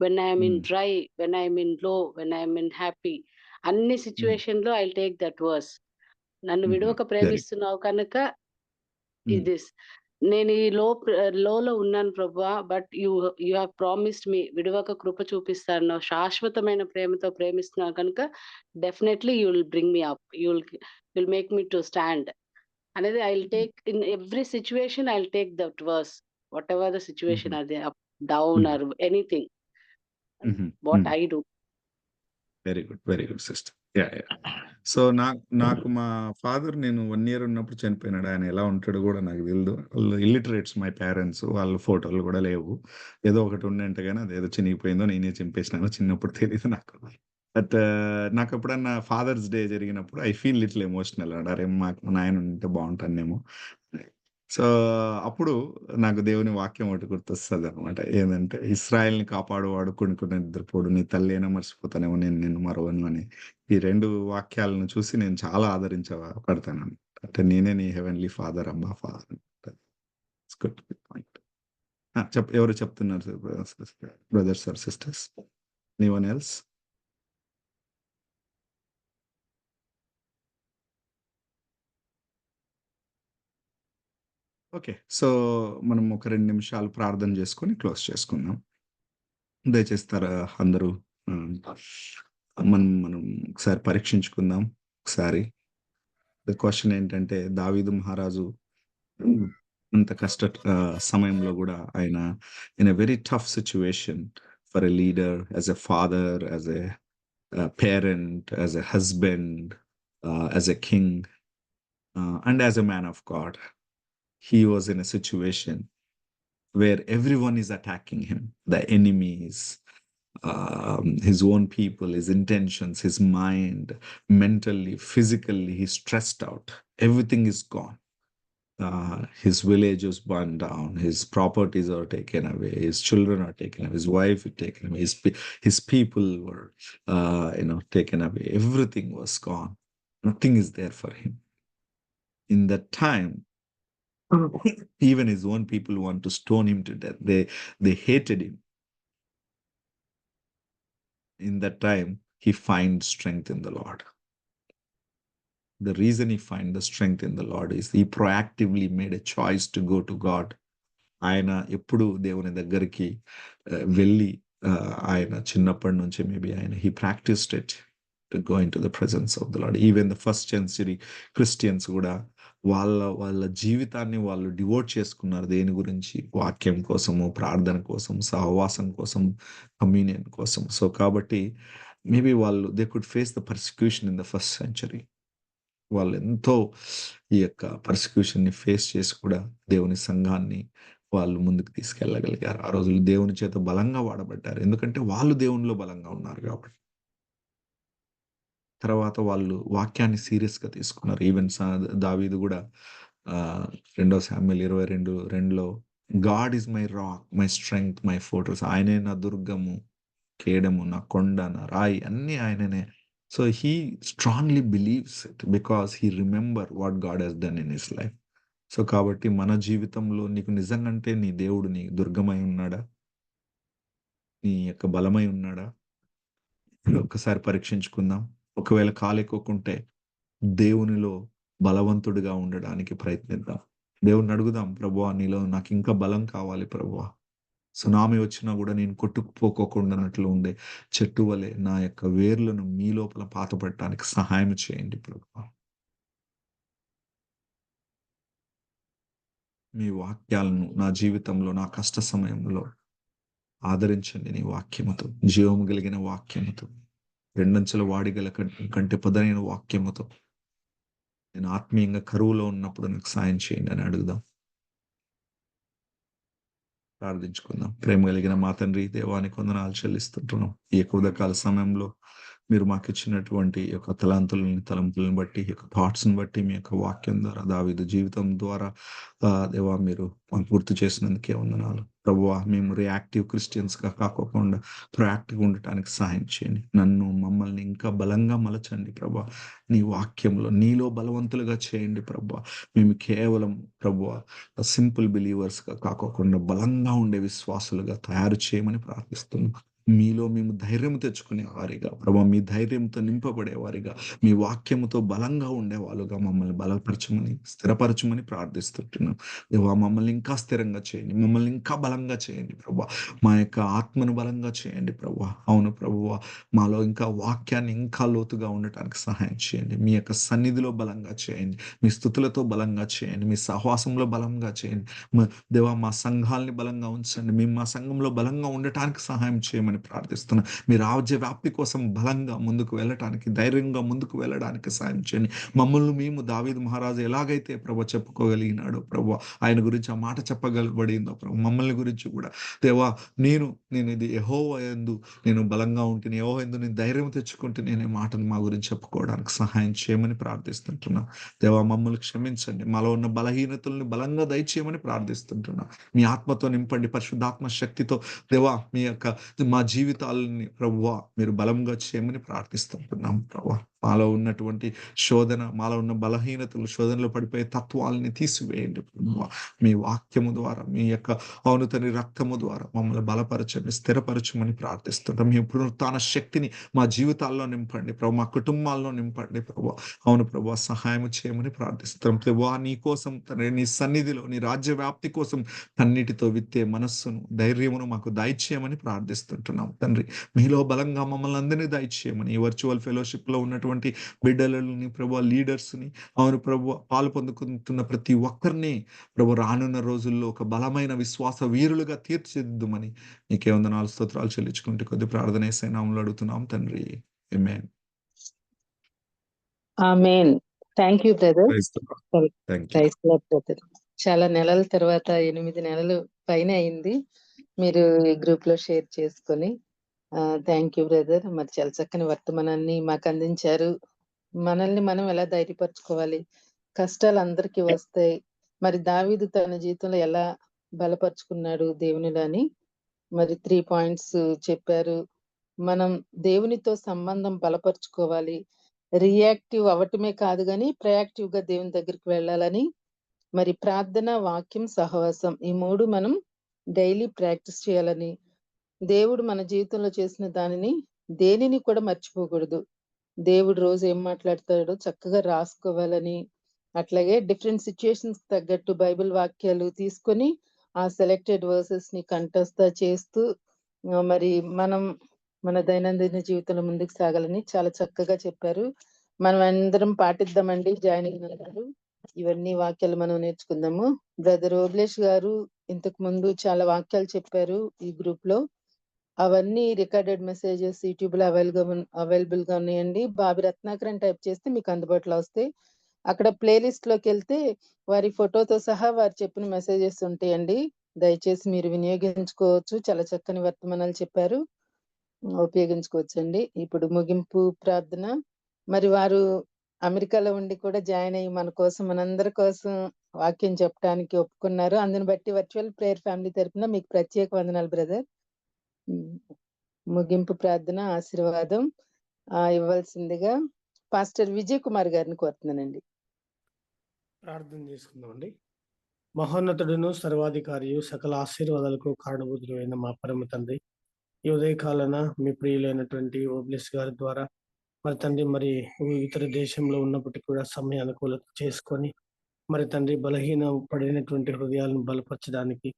When I'm in dry, when I'm in లో, వెన్ ఐఎమ్ ఇన్ హ్యాపీ, అన్ని సిచ్యువేషన్ లో ఐ టేక్ దట్ వర్స్. నన్ను విడువక ప్రేమిస్తున్నావు కనుక ఇదిస్ నేను ఈ లోలో ఉన్నాను ప్రభువా, but you have promised me, విడువక కృప చూపిస్తాను, శాశ్వతమైన ప్రేమతో ప్రేమిస్తున్నాను కనుక definitely you will bring me up, you will make me to stand అనేది. I will take in every situation, I will take that verse, whatever the situation, అది up down or anything, what I do. Very good sister. So నాకు మా father, నేను 1 year ఉన్నప్పుడు చనిపోయినాడు. ఆయన ఎలా ఉంటాడో కూడా నాకు తెలియదు. వాళ్ళు ఇల్లిటరేట్స్ మై పేరెంట్స్. వాళ్ళ ఫోటోలు కూడా లేవు. ఏదో ఒకటి ఉండంటే కానీ అదేదో చినిగిపోయిందో నేనే చింపేసినానో చిన్నప్పుడు తెలియదు నాకు. బట్ నాకు ఎప్పుడన్నా ఫాదర్స్ డే జరిగినప్పుడు ఐ ఫీల్ లిటిల్ ఎమోషనల్. అరే మాకు మా నాయన ఉంటే బాగుంటానేమో. సో అప్పుడు నాకు దేవుని వాక్యం ఒకటి గుర్తొస్తుంది అనమాట. ఏంటంటే, ఇస్రాయల్ని కాపాడువాడు కొనుక్కుని నిద్రపోడు, నీ తల్లి అయినా మర్చిపోతానేమో నేను నిన్ను మరవను అని. ఈ 2 వాక్యాలను చూసి నేను చాలా పడతాను. అంటే నేనే నీ హెవెన్లీ ఫాదర్, అమ్మా ఫాదర్. Good point. ఎవరు చెప్తున్నారు brothers or sisters? Anyone else? Okay. So మనం ఒక 2 నిమిషాలు ప్రార్థన చేసుకొని క్లోజ్ చేసుకుందాం. దయచేసి అందరూ మనం ఒకసారి పరీక్షించుకుందాం. ఒకసారి ద క్వశ్చన్ ఏంటంటే, దావీదు మహారాజు అంత సమయంలో కూడా ఆయన in a very tough situation for a leader, as a father, as a parent, as a husband, as a king, and as a man of God. He was in a situation where everyone is attacking him, the enemies, his own people, his intentions, his mind, mentally, physically, he's stressed out. Everything is gone. His village is burned down. His properties are taken away. His children are taken away. His wife is taken away. His people were, taken away. Everything was gone. Nothing is there for him. In that time, even his own people want to stone him to death. They hated him. In that time, he finds strength in the Lord. The reason he finds the strength in the Lord is he proactively made a choice to go to God. ఆయన ఎప్పుడు దేవుని దగ్గరికి వెళ్ళి, ఆయన చిన్నప్పటి నుంచి maybe he practiced it to go into the presence of the Lord. Even the first century Christians కూడా వాళ్ళ జీవితాన్ని వాళ్ళు డివోట్ చేసుకున్నారు దేని గురించి? వాక్యం కోసము, ప్రార్థన కోసం, సహవాసం కోసం, కమ్యూనియన్ కోసం. సో కాబట్టి maybe they could face the persecution in the first century. వాళ్ళు ఎంతో ఈ యొక్క పర్సిక్యూషన్ని ఫేస్ చేసి కూడా దేవుని సంఘాన్ని వాళ్ళు ముందుకు తీసుకెళ్ళగలిగారు. ఆ రోజులు దేవుని చేత బలంగా వాడబడ్డారు, ఎందుకంటే వాళ్ళు దేవునిలో బలంగా ఉన్నారు కాబట్టి. తర్వాత వాళ్ళు వాక్యాన్ని సీరియస్గా తీసుకున్నారు. ఈవెన్ దావీదు కూడా 2 శామ్యూయల్ 22:2లో God is my rock, my strength, my fortress. ఆయనే నా దుర్గము, కేడము, నా కొండ, నా రాయి, అన్నీ ఆయననే. So he strongly believes it because he remember what God has done in his life. So కాబట్టి మన జీవితంలో నీకు నిజంగా నీ దేవుడు నీ దుర్గమై ఉన్నాడా? నీ యొక్క బలమై ఉన్నాడా? ఒక్కసారి పరీక్షించుకుందాం. ఒకవేళ కాలేకోకుంటే దేవునిలో బలవంతుడిగా ఉండడానికి ప్రయత్నిద్దాం. దేవుణ్ణి అడుగుదాం, ప్రభువా నీలో నాకు ఇంకా బలం కావాలి ప్రభువా. సునామీ వచ్చినా కూడా నేను కొట్టుకుపోకోకుండానట్లు ఉండే చెట్టు వలె నా యొక్క వేర్లను మీ లోపల పాతపడటానికి సహాయం చేయండి ప్రభువా. మీ వాక్యాలను నా జీవితంలో, నా కష్ట సమయంలో ఆదరించండి. నీ వాక్యముతో, జీవము కలిగిన వాక్యముతో, 2 అంచెల వాడిగల కంటే పదునైన వాక్యముతో నేను ఆత్మీయంగా కరువులో ఉన్నప్పుడు నాకు సాయం చేయండి అని అడుగుదాం. ప్రార్థించుకుందాం. ప్రేమ కలిగిన మా తండ్రి, దేవానికి వందనాలు చెల్లిస్తుంటున్నాం. ఈ ఉదయకాల సమయంలో మీరు మాకు ఇచ్చినటువంటి యొక్క తలంపులను బట్టి, యొక్క థాట్స్ని బట్టి, మీ యొక్క వాక్యం ద్వారా, దావీదు జీవితం ద్వారా దేవా మీరు మాకు గుర్తు చేసినందుకే వందనాలు. ప్రభువా మేము రియాక్టివ్ క్రిస్టియన్స్గా కాకోకుండా ప్రొయాక్టివ్గా ఉండటానికి సహాయం చేయండి. నన్ను మమ్మల్ని ఇంకా బలంగా మలచండి ప్రభువా. నీ వాక్యంలో నీలో బలవంతులుగా చేయండి ప్రభువా. మేము కేవలం ప్రభువా సింపుల్ బిలీవర్స్గా కాకోకుండా బలంగా ఉండే విశ్వాసులుగా తయారు చేయమని ప్రార్థిస్తున్నాం. మీలో మేము ధైర్యం తెచ్చుకునే వారిగా ప్రభా, మీ ధైర్యంతో నింపబడేవారిగా, మీ వాక్యముతో బలంగా ఉండేవాళ్ళుగా మమ్మల్ని బలపరచమని స్థిరపరచమని ప్రార్థిస్తుంటున్నాం. దేవా మమ్మల్ని ఇంకా స్థిరంగా చేయండి, మమ్మల్ని ఇంకా బలంగా చేయండి ప్రభా. మా యొక్క ఆత్మను బలంగా చేయండి ప్రభా. అవును ప్రభువా, మాలో ఇంకా వాక్యాన్ని ఇంకా లోతుగా ఉండటానికి సహాయం చేయండి. మీ యొక్క సన్నిధిలో బలంగా చేయండి, మీ స్తుతులతో బలంగా చేయండి, మీ సహవాసంలో బలంగా చేయండి. దేవా మా సంఘాలని బలంగా ఉంచండి, మేము మా సంఘంలో బలంగా ఉండటానికి సహాయం చేయమని ప్రార్థిస్తున్నా. మీ రాజ్య వ్యాప్తి కోసం బలంగా ముందుకు వెళ్ళటానికి, ధైర్యంగా ముందుకు వెళ్ళడానికి సహాయం చేయండి. మమ్మల్ని మేము దావీదు మహారాజు ఎలాగైతే ప్రభు చెప్పుకోగలిగినాడో ప్రభు, ఆయన గురించి ఆ మాట చెప్పగలబడిందో ప్రభు, మమ్మల్ని గురించి కూడా దేవా నేను ఇది యెహోవా యందు నేను బలంగా ఉంటేనే, యెహోవా యందు నేను ధైర్యం తెచ్చుకుంటే నేను మాటను మా గురించి చెప్పుకోవడానికి సహాయం చేయమని ప్రార్థిస్తుంటున్నా. దేవా మమ్మల్ని క్షమించండి, మాలో ఉన్న బలహీనతల్ని బలంగా దయచేయమని ప్రార్థిస్తుంటున్నా. మీ ఆత్మతో నింపండి, పరిశుద్ధాత్మ శక్తితో దేవా మీ యొక్క మా జీవితాలని ప్రభువా మీరు బలంగా చేయమని ప్రార్థిస్తుంటున్నాం ప్రభువా. మాలో ఉన్నటువంటి శోధన, మాలో ఉన్న బలహీనతలు, శోధనలో పడిపోయే తత్వాలని తీసివేయండి ప్రభువా. మీ వాక్యము ద్వారా, మీ యొక్క అవును తండ్రి రక్తము ద్వారా మమ్మల్ని బలపరచండి, స్థిరపరచమని ప్రార్థిస్తుంటాం. మీ పునరుత్థాన శక్తిని మా జీవితాల్లో నింపండి ప్రభు, మా కుటుంబాల్లో నింపండి ప్రభు. అవును ప్రభు, సహాయం చేయమని ప్రార్థిస్తున్నాం ప్రభువా. నీ కోసం తండ్రి, నీ సన్నిధిలో నీ రాజ్య వ్యాప్తి కోసం కన్నిటితో విత్తే మనస్సును, ధైర్యమును మాకు దయచేయమని ప్రార్థిస్తుంటున్నాం తండ్రి. మీలో బలంగా మమ్మల్ని అందరినీ దయచేయమని, ఈ వర్చువల్ ఫెలోషిప్ లో ఉన్నటువంటి బిడ్డలని ప్రభు, లీడర్స్ని అవును ప్రభు, పాలు పొందుకుంటున్న ప్రతి ఒక్కరిని ప్రభు రానున్న రోజుల్లో ఒక బలమైన విశ్వాస వీరులుగా తీర్చిదిద్దుమని నీకే వందనాలు స్తోత్రాలు చెల్లించుకుంటే కొద్ది ప్రార్థన యేసయ్య నామములో అడుగుతున్నాం తండ్రి. Amen. Amen. Thank you brother. Praise the Lord. Thank you. Praise the Lord brother. చాలా నెలల తర్వాత 8 నెలలు పైన అయింది మీరు ఈ గ్రూప్ లో షేర్ చేసుకొని. Thank you brother. మరి చాలా చక్కని వర్తమానాన్ని మాకు అందించారు. మనల్ని మనం ఎలా ధైర్యపరచుకోవాలి, కష్టాలు అందరికీ వస్తాయి, మరి దావీదు తన జీవితంలో ఎలా బలపరుచుకున్నాడు దేవునిలో అని మరి 3 పాయింట్స్ చెప్పారు. మనం దేవునితో సంబంధం బలపరుచుకోవాలి, రియాక్టివ్ అవటమే కాదు కానీ ప్రయాక్టివ్ గా దేవుని దగ్గరికి వెళ్ళాలని, మరి ప్రార్థన, వాక్యం, సహవాసం ఈ 3 మనం డైలీ ప్రాక్టీస్ చేయాలని, దేవుడు మన జీవితంలో చేసిన దానిని దేనిని కూడా మర్చిపోకూడదు, దేవుడు రోజు ఏం మాట్లాడతాడో చక్కగా రాసుకోవాలని, అట్లాగే డిఫరెంట్ సిచ్యుయేషన్స్ తగ్గట్టు బైబిల్ వాక్యాలు తీసుకొని ఆ సెలెక్టెడ్ వర్సెస్ ని కంఠస్థ చేస్తూ మరి మనం మన దైనందిన జీవితంలో ముందుకు సాగాలని చాలా చక్కగా చెప్పారు. మనం అందరం పాటిద్దామండి. జాయిన్ అయినారు ఇవన్నీ వాక్యాలు మనం నేర్చుకుందాము. బ్రదర్ ఓబ్లేష్ గారు ఇంతకు ముందు చాలా వాక్యాలు చెప్పారు ఈ గ్రూప్ లో. అవన్నీ రికార్డెడ్ మెసేజెస్ యూట్యూబ్ లో అవైలబుల్ గా ఉన్నాయండి. బాబి రత్నాకర్ అని టైప్ చేస్తే మీకు అందుబాటులో వస్తాయి. అక్కడ ప్లేలిస్ట్ లోకి వెళ్తే వారి ఫోటోతో సహా వారు చెప్పిన మెసేజెస్ ఉంటాయండి. దయచేసి మీరు వినియోగించుకోవచ్చు. చాలా చక్కని వర్తమానాలు చెప్పారు, ఉపయోగించుకోవచ్చండి. ఇప్పుడు ముగింపు ప్రార్థన. మరి వారు అమెరికాలో ఉండి కూడా జాయిన్ అయ్యి మన కోసం, మనందరి కోసం వాక్యం చెప్పడానికి ఒప్పుకున్నారు. అందుని బట్టి వర్చువల్ ప్రేయర్ ఫ్యామిలీ తరపున మీకు ప్రత్యేక వందనాలు బ్రదర్. ముగింపు ప్రార్థన, ఆశీర్వాదం ఇవ్వాల్సిందిగా పాస్టర్ విజయ్ కుమార్ గారిని కోరుతున్నానండి. ప్రార్థన చేసుకుందామండి. మహోన్నతుడును సర్వాధికారియు సకల ఆశీర్వాదాలకు కారణభూతుడు అయిన మా పరమ తండ్రి, ఈ ఉదయకాలన మీ ప్రియులైనటువంటి ఓబ్లేష్ గారి ద్వారా మరి తండ్రి, మరి ఇతర దేశంలో ఉన్నప్పటికీ కూడా సమయ అనుకూలత చేసుకొని మరి తండ్రి బలహీన పడినటువంటి హృదయాలను బలపరచడానికి,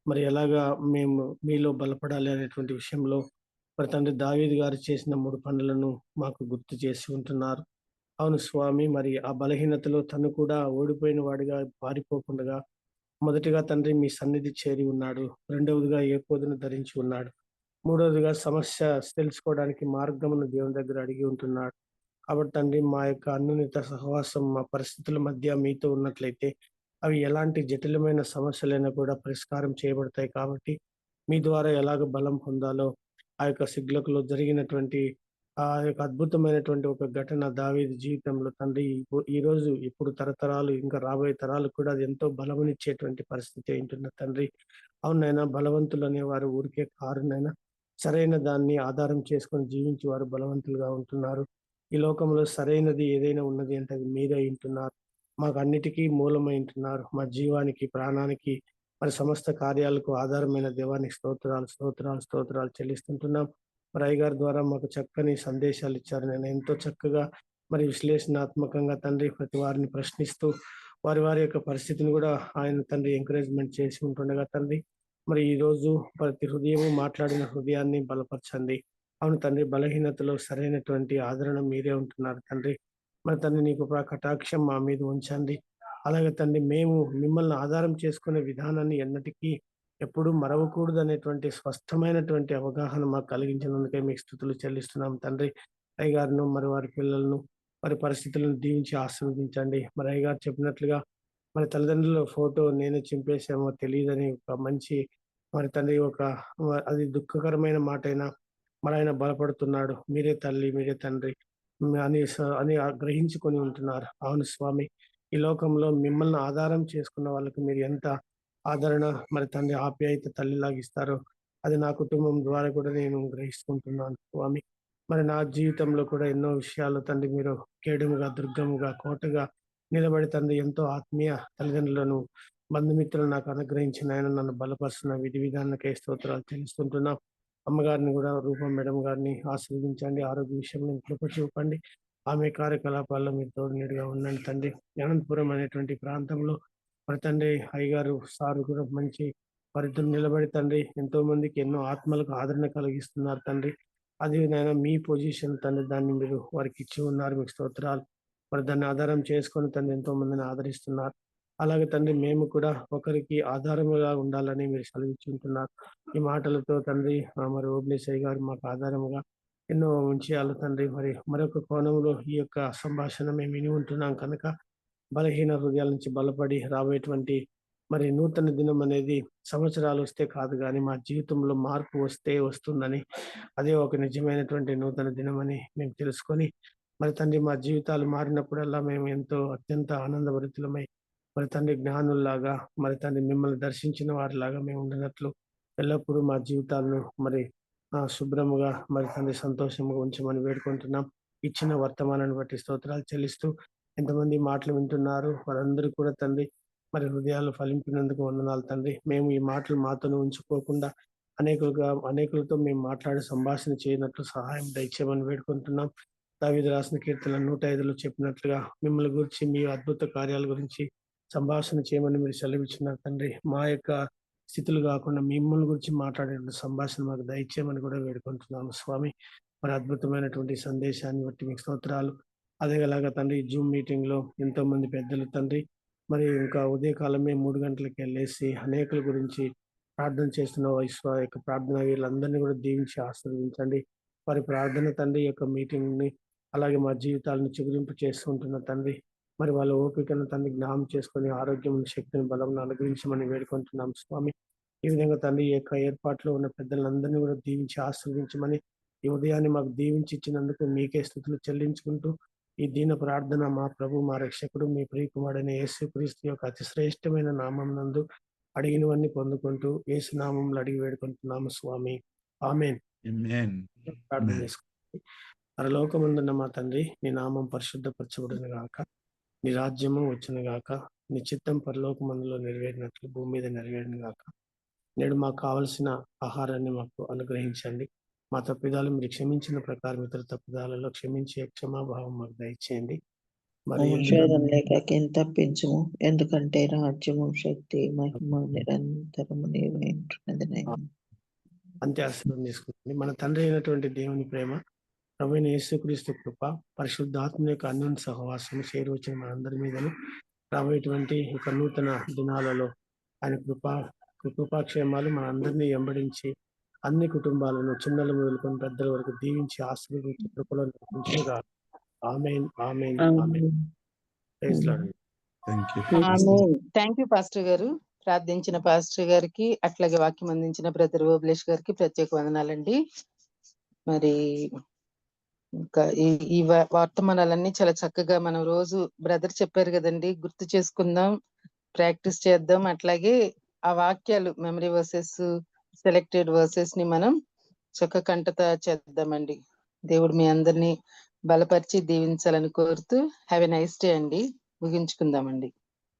మరి ఎలాగా మేము మీలో బలపడాలి అనేటువంటి విషయంలో మరి తండ్రి దావీదు గారు చేసిన 3 పనులను మాకు గుర్తు చేసి ఉంటున్నారు. అవును స్వామి, మరి ఆ బలహీనతలో తను కూడా ఓడిపోయిన వాడిగా పారిపోకుండా మొదటిగా తండ్రి మీ సన్నిధి చేరి ఉన్నాడు, రెండవదిగా ఏకోదును ధరించి ఉన్నాడు, మూడవదిగా సమస్య తెలుసుకోవడానికి మార్గమును దేవుని దగ్గర అడిగి ఉంటున్నాడు. కాబట్టి తండ్రి మా యొక్క అన్యోన్యత సహవాసం మా పరిస్థితుల మధ్య మీతో ఉన్నట్లయితే అవి ఎలాంటి జటిలమైన సమస్యలైనా కూడా పరిష్కారం చేయబడతాయి. కాబట్టి మీ ద్వారా ఎలాగ బలం పొందాలో ఆ యొక్క సిగ్లకులో జరిగినటువంటి ఆ యొక్క అద్భుతమైనటువంటి ఒక ఘటన దావీదు జీవితంలో తండ్రి ఈ రోజు ఇప్పుడు తరతరాలు ఇంకా రాబోయే తరాలు కూడా అది ఎంతో బలమునిచ్చేటువంటి పరిస్థితి ఏంటున్న తండ్రి. అవునైనా బలవంతులు అనేవారు ఊరికే కారునైనా సరైన దాన్ని ఆధారం చేసుకొని జీవించి వారు బలవంతులుగా ఉంటున్నారు. ఈ లోకంలో సరైనది ఏదైనా ఉన్నది అంటే అది మీరే ఉంటున్నారు. మాకు అన్నిటికీ మూలమై ఉంటున్నారు. మా జీవానికి, ప్రాణానికి, మరి సమస్త కార్యాలకు ఆధారమైన దేవానికి స్తోత్రాలు స్తోత్రాలు స్తోత్రాలు చెల్లిస్తుంటున్నాం. మరి అయ్యగారి ద్వారా మాకు చక్కని సందేశాలు ఇచ్చారు. నేను ఎంతో చక్కగా మరి విశ్లేషణాత్మకంగా తండ్రి ప్రతి వారిని ప్రశ్నిస్తూ వారి వారి యొక్క పరిస్థితిని కూడా ఆయన తండ్రి ఎంకరేజ్మెంట్ చేసి ఉంటుండగా తండ్రి మరి ఈ రోజు ప్రతి హృదయము మాట్లాడిన హృదయాన్ని బలపరచండి. అవును తండ్రి, బలహీనతలో సరైనటువంటి ఆదరణ మీరే ఉంటున్నారు తండ్రి. మరి తండ్రి నీకు కటాక్షం మా మీద ఉంచండి. అలాగే తండ్రి మేము మిమ్మల్ని ఆధారం చేసుకునే విధానాన్ని ఎన్నటికీ ఎప్పుడు మరవకూడదు అనేటువంటి స్పష్టమైనటువంటి అవగాహన మాకు కలిగించినందుకే మీకు స్తుతులు చెల్లిస్తున్నాం తండ్రి. అయ్యగారును మరి వారి పిల్లలను వారి పరిస్థితులను దీవించి ఆశీర్వదించండి. మరి అయ్యగారు చెప్పినట్లుగా మరి తల్లిదండ్రుల ఫోటో నేనే చింపేసామో తెలియదని ఒక మంచి మరి తండ్రి అది దుఃఖకరమైన మాట అయినా మరి ఆయన బలపడుతున్నాడు. మీరే తల్లి, మీరే తండ్రి అని గ్రహించుకొని ఉంటున్నారు. అవును స్వామి, ఈ లోకంలో మిమ్మల్ని ఆధారం చేసుకున్న వాళ్ళకి మీరు ఎంత ఆదరణ మరి తండ్రి ఆప్యాయత తల్లిలాగా ఇస్తారో అది నా కుటుంబం ద్వారా కూడా నేను గ్రహిస్తుంటున్నాను స్వామి. మరి నా జీవితంలో కూడా ఎన్నో విషయాలు తండ్రి మీరు కేడుముగా, దుర్గముగా, కోటగా నిలబడి తండ్రి ఎంతో ఆత్మీయ తల్లిదండ్రులను, బంధుమిత్రులు నాకు అనుగ్రహించిన ఆయన నన్ను బలపరుస్తున్న విధి విధానాలకై స్తోత్రాలు చెల్లిస్తుంటున్నాం. అమ్మగారిని కూడా రూపం మేడం గారిని ఆశీర్వదించండి. ఆరోగ్య విషయంలో కృప చూపండి. ఆమె కార్యకలాపాల్లో మీరు తోడునీడుగా ఉండండి తండ్రి. అనంతపురం అనేటువంటి ప్రాంతంలో మరి తండ్రి అయ్యగారు సారు కూడా మంచి వారిద్దరు నిలబడి తండ్రి ఎంతో మందికి ఎన్నో ఆత్మలకు ఆదరణ కలిగిస్తున్నారు తండ్రి. అది నేను మీ పొజిషన్ తండ్రి, దాన్ని మీరు వారికి ఇచ్చి ఉన్నారు. మీకు స్తోత్రాలు. మరి దాన్ని ఆధారం చేసుకొని తండ్రి ఎంతో మందిని ఆదరిస్తున్నారు. అలాగే తండ్రి మేము కూడా ఒకరికి ఆధారముగా ఉండాలని మీరు సెలవిచ్చుంటున్నారు. ఈ మాటలతో తండ్రి మరి ఓబ్లేసయ్య గారు మాకు ఆధారముగా ఎన్నో విషయాలు తండ్రి మరి మరొక కోణంలో ఈ యొక్క సంభాషణ మేము విని ఉంటున్నాం కనుక బలహీన హృదయాల నుంచి బలపడి రాబోయేటువంటి మరి నూతన దినం అనేది సంవత్సరాలు వస్తే కాదు కానీ మా జీవితంలో మార్పు వస్తే వస్తుందని, అదే ఒక నిజమైనటువంటి నూతన దినం అని మేము తెలుసుకొని మరి తండ్రి మా జీవితాలు మారినప్పుడల్లా మేము ఎంతో అత్యంత ఆనందభరితులమై మరి తండ్రి జ్ఞానుల్లాగా మరి తండ్రి మిమ్మల్ని దర్శించిన వారిలాగా మేము ఉండినట్లు ఎల్లప్పుడూ మా జీవితాలను మరి శుభ్రముగా మరి తండ్రి సంతోషముగా ఉంచమని వేడుకుంటున్నాం. ఇచ్చిన వర్తమానాన్ని బట్టి స్తోత్రాలు చెల్లిస్తూ ఎంతమంది మాటలు వింటున్నారు వారందరూ కూడా తండ్రి మరి హృదయాలు ఫలింపినందుకు వందనాలు తండ్రి. మేము ఈ మాటలు మాతోనే ఉంచుకోకుండా అనేకులతో మేము మాట్లాడి సంభాషణ చేయనట్లు సహాయం దయచేయమని వేడుకుంటున్నాం. దావీదు రాసిన కీర్తన 105లో చెప్పినట్లుగా మిమ్మల్ని గురించి, మీ అద్భుత కార్యాల గురించి సంభాషణ చేయమని మీరు సెలవిచ్చినారు తండ్రి. మా యొక్క స్థితులు కాకుండా మిమ్మల్ని గురించి మాట్లాడే సంభాషణ మాకు దయచేయమని కూడా వేడుకుంటున్నాము స్వామి. మరి అద్భుతమైనటువంటి సందేశాన్ని బట్టి మీకు స్తోత్రాలు. అదేలాగా తండ్రి జూమ్ మీటింగ్ లో ఎంతో మంది పెద్దలు తండ్రి మరి ఇంకా ఉదయకాలమే 3 గంటలకు వెళ్ళేసి అనేకుల గురించి ప్రార్థన చేస్తున్న యొక్క ప్రార్థన వీళ్ళందరినీ కూడా దీవించి ఆశీర్వదించండి. వారి ప్రార్థన తండ్రి యొక్క మీటింగ్ ని అలాగే మా జీవితాలను చిగురింపు చేస్తుంటున్న తండ్రి మరి వాళ్ళ ఓపికను తండ్రి జ్ఞానం చేసుకొని ఆరోగ్యం, శక్తిని, బలం అనుగ్రహించమని వేడుకుంటున్నాం స్వామి. ఈ విధంగా తండ్రి ఈ యొక్క ఏర్పాట్లో ఉన్న పెద్దలందరినీ కూడా దీవించి ఆశీర్వదించమని ఈ ఉదయాన్ని మాకు దీవించి ఇచ్చినందుకు మీకే స్తుతులు చెల్లించుకుంటూ ఈ దీన ప్రార్థన మా ప్రభు, మా రక్షకుడు, మీ ప్రియకుమారుడైన యేసుక్రీస్తు యొక్క అతి శ్రేష్టమైన నామం నందు అడిగినవన్నీ పొందుకుంటూ యేసు నామంలో అడిగి వేడుకుంటున్నాము స్వామి. ఆమేన్. ప్రార్థన చేసుకోండి. పరలోకమందున్న మా తండ్రి, నీ నామం పరిశుద్ధపరచబడును గాక, నీ రాజ్యము వచ్చును గాక, నీ చిత్తం పరలోకమందులో నెరవేరినట్లు భూమి మీద నెరవేరును గాక. నేడు మాకు కావలసిన ఆహారాన్ని మాకు అనుగ్రహించండి. మా తప్పిదాలు మీరు క్షమించిన ప్రకారం ఇతర తప్పిదాలలో క్షమించే క్షమాభావం మాకు దయచేయండి. మరి శోధన లేక తప్పించుము, ఎందుకంటే రాజ్యము, శక్తి, మహిమ నిరంతరము నీవే ఉంటున్నది. అంతే ఆశీర్వాదం తీసుకుంటుంది. మన తండ్రి అయినటువంటి దేవుని ప్రేమ, ప్రభువైన యేసుక్రీస్తు కృప, పరిశుద్ధాత్మ యొక్క అన్యోన్య సహవాసం చేరువచ్చిన మనందరి మీదను రాబోయేటువంటి ఒక నూతన దినాలలో ఆయన కృపాక్షేమాలు మన అందరినీ వెంబడించి అన్ని కుటుంబాలను చిన్నలు మొదలుకొని పెద్దల వరకు దీవించి ఆశీర్వదించి కృపలో నడిపించుగా. Amen, amen, amen. Praise Lord. Thank you pastor గారు. ప్రార్థించిన పాస్టర్ గారికి, అట్లాగే వాక్యం అందించిన బ్రదర్ ఓబ్లేష్ గారికి ప్రత్యేక వందనాలండి. మరి ఇంకా ఈ వర్తమానాలన్నీ చాలా చక్కగా మనం రోజు బ్రదర్ చెప్పారు కదండి, గుర్తు చేసుకుందాం, ప్రాక్టీస్ చేద్దాం. అట్లాగే ఆ వాక్యాలు మెమరీ వర్సెస్, సెలెక్టెడ్ వర్సెస్ ని మనం చక్క కంటత చేద్దామండి. దేవుడు మీ అందరినీ బలపరిచి దీవించాలని కోరుతూ హ్యావ్ ఎ నైస్ డే అండి. ముగించుకుందామండి.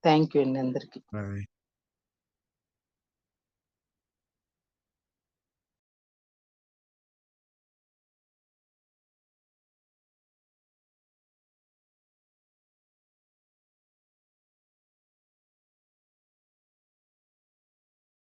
థ్యాంక్ యూ అండి అందరికి. బాయ్.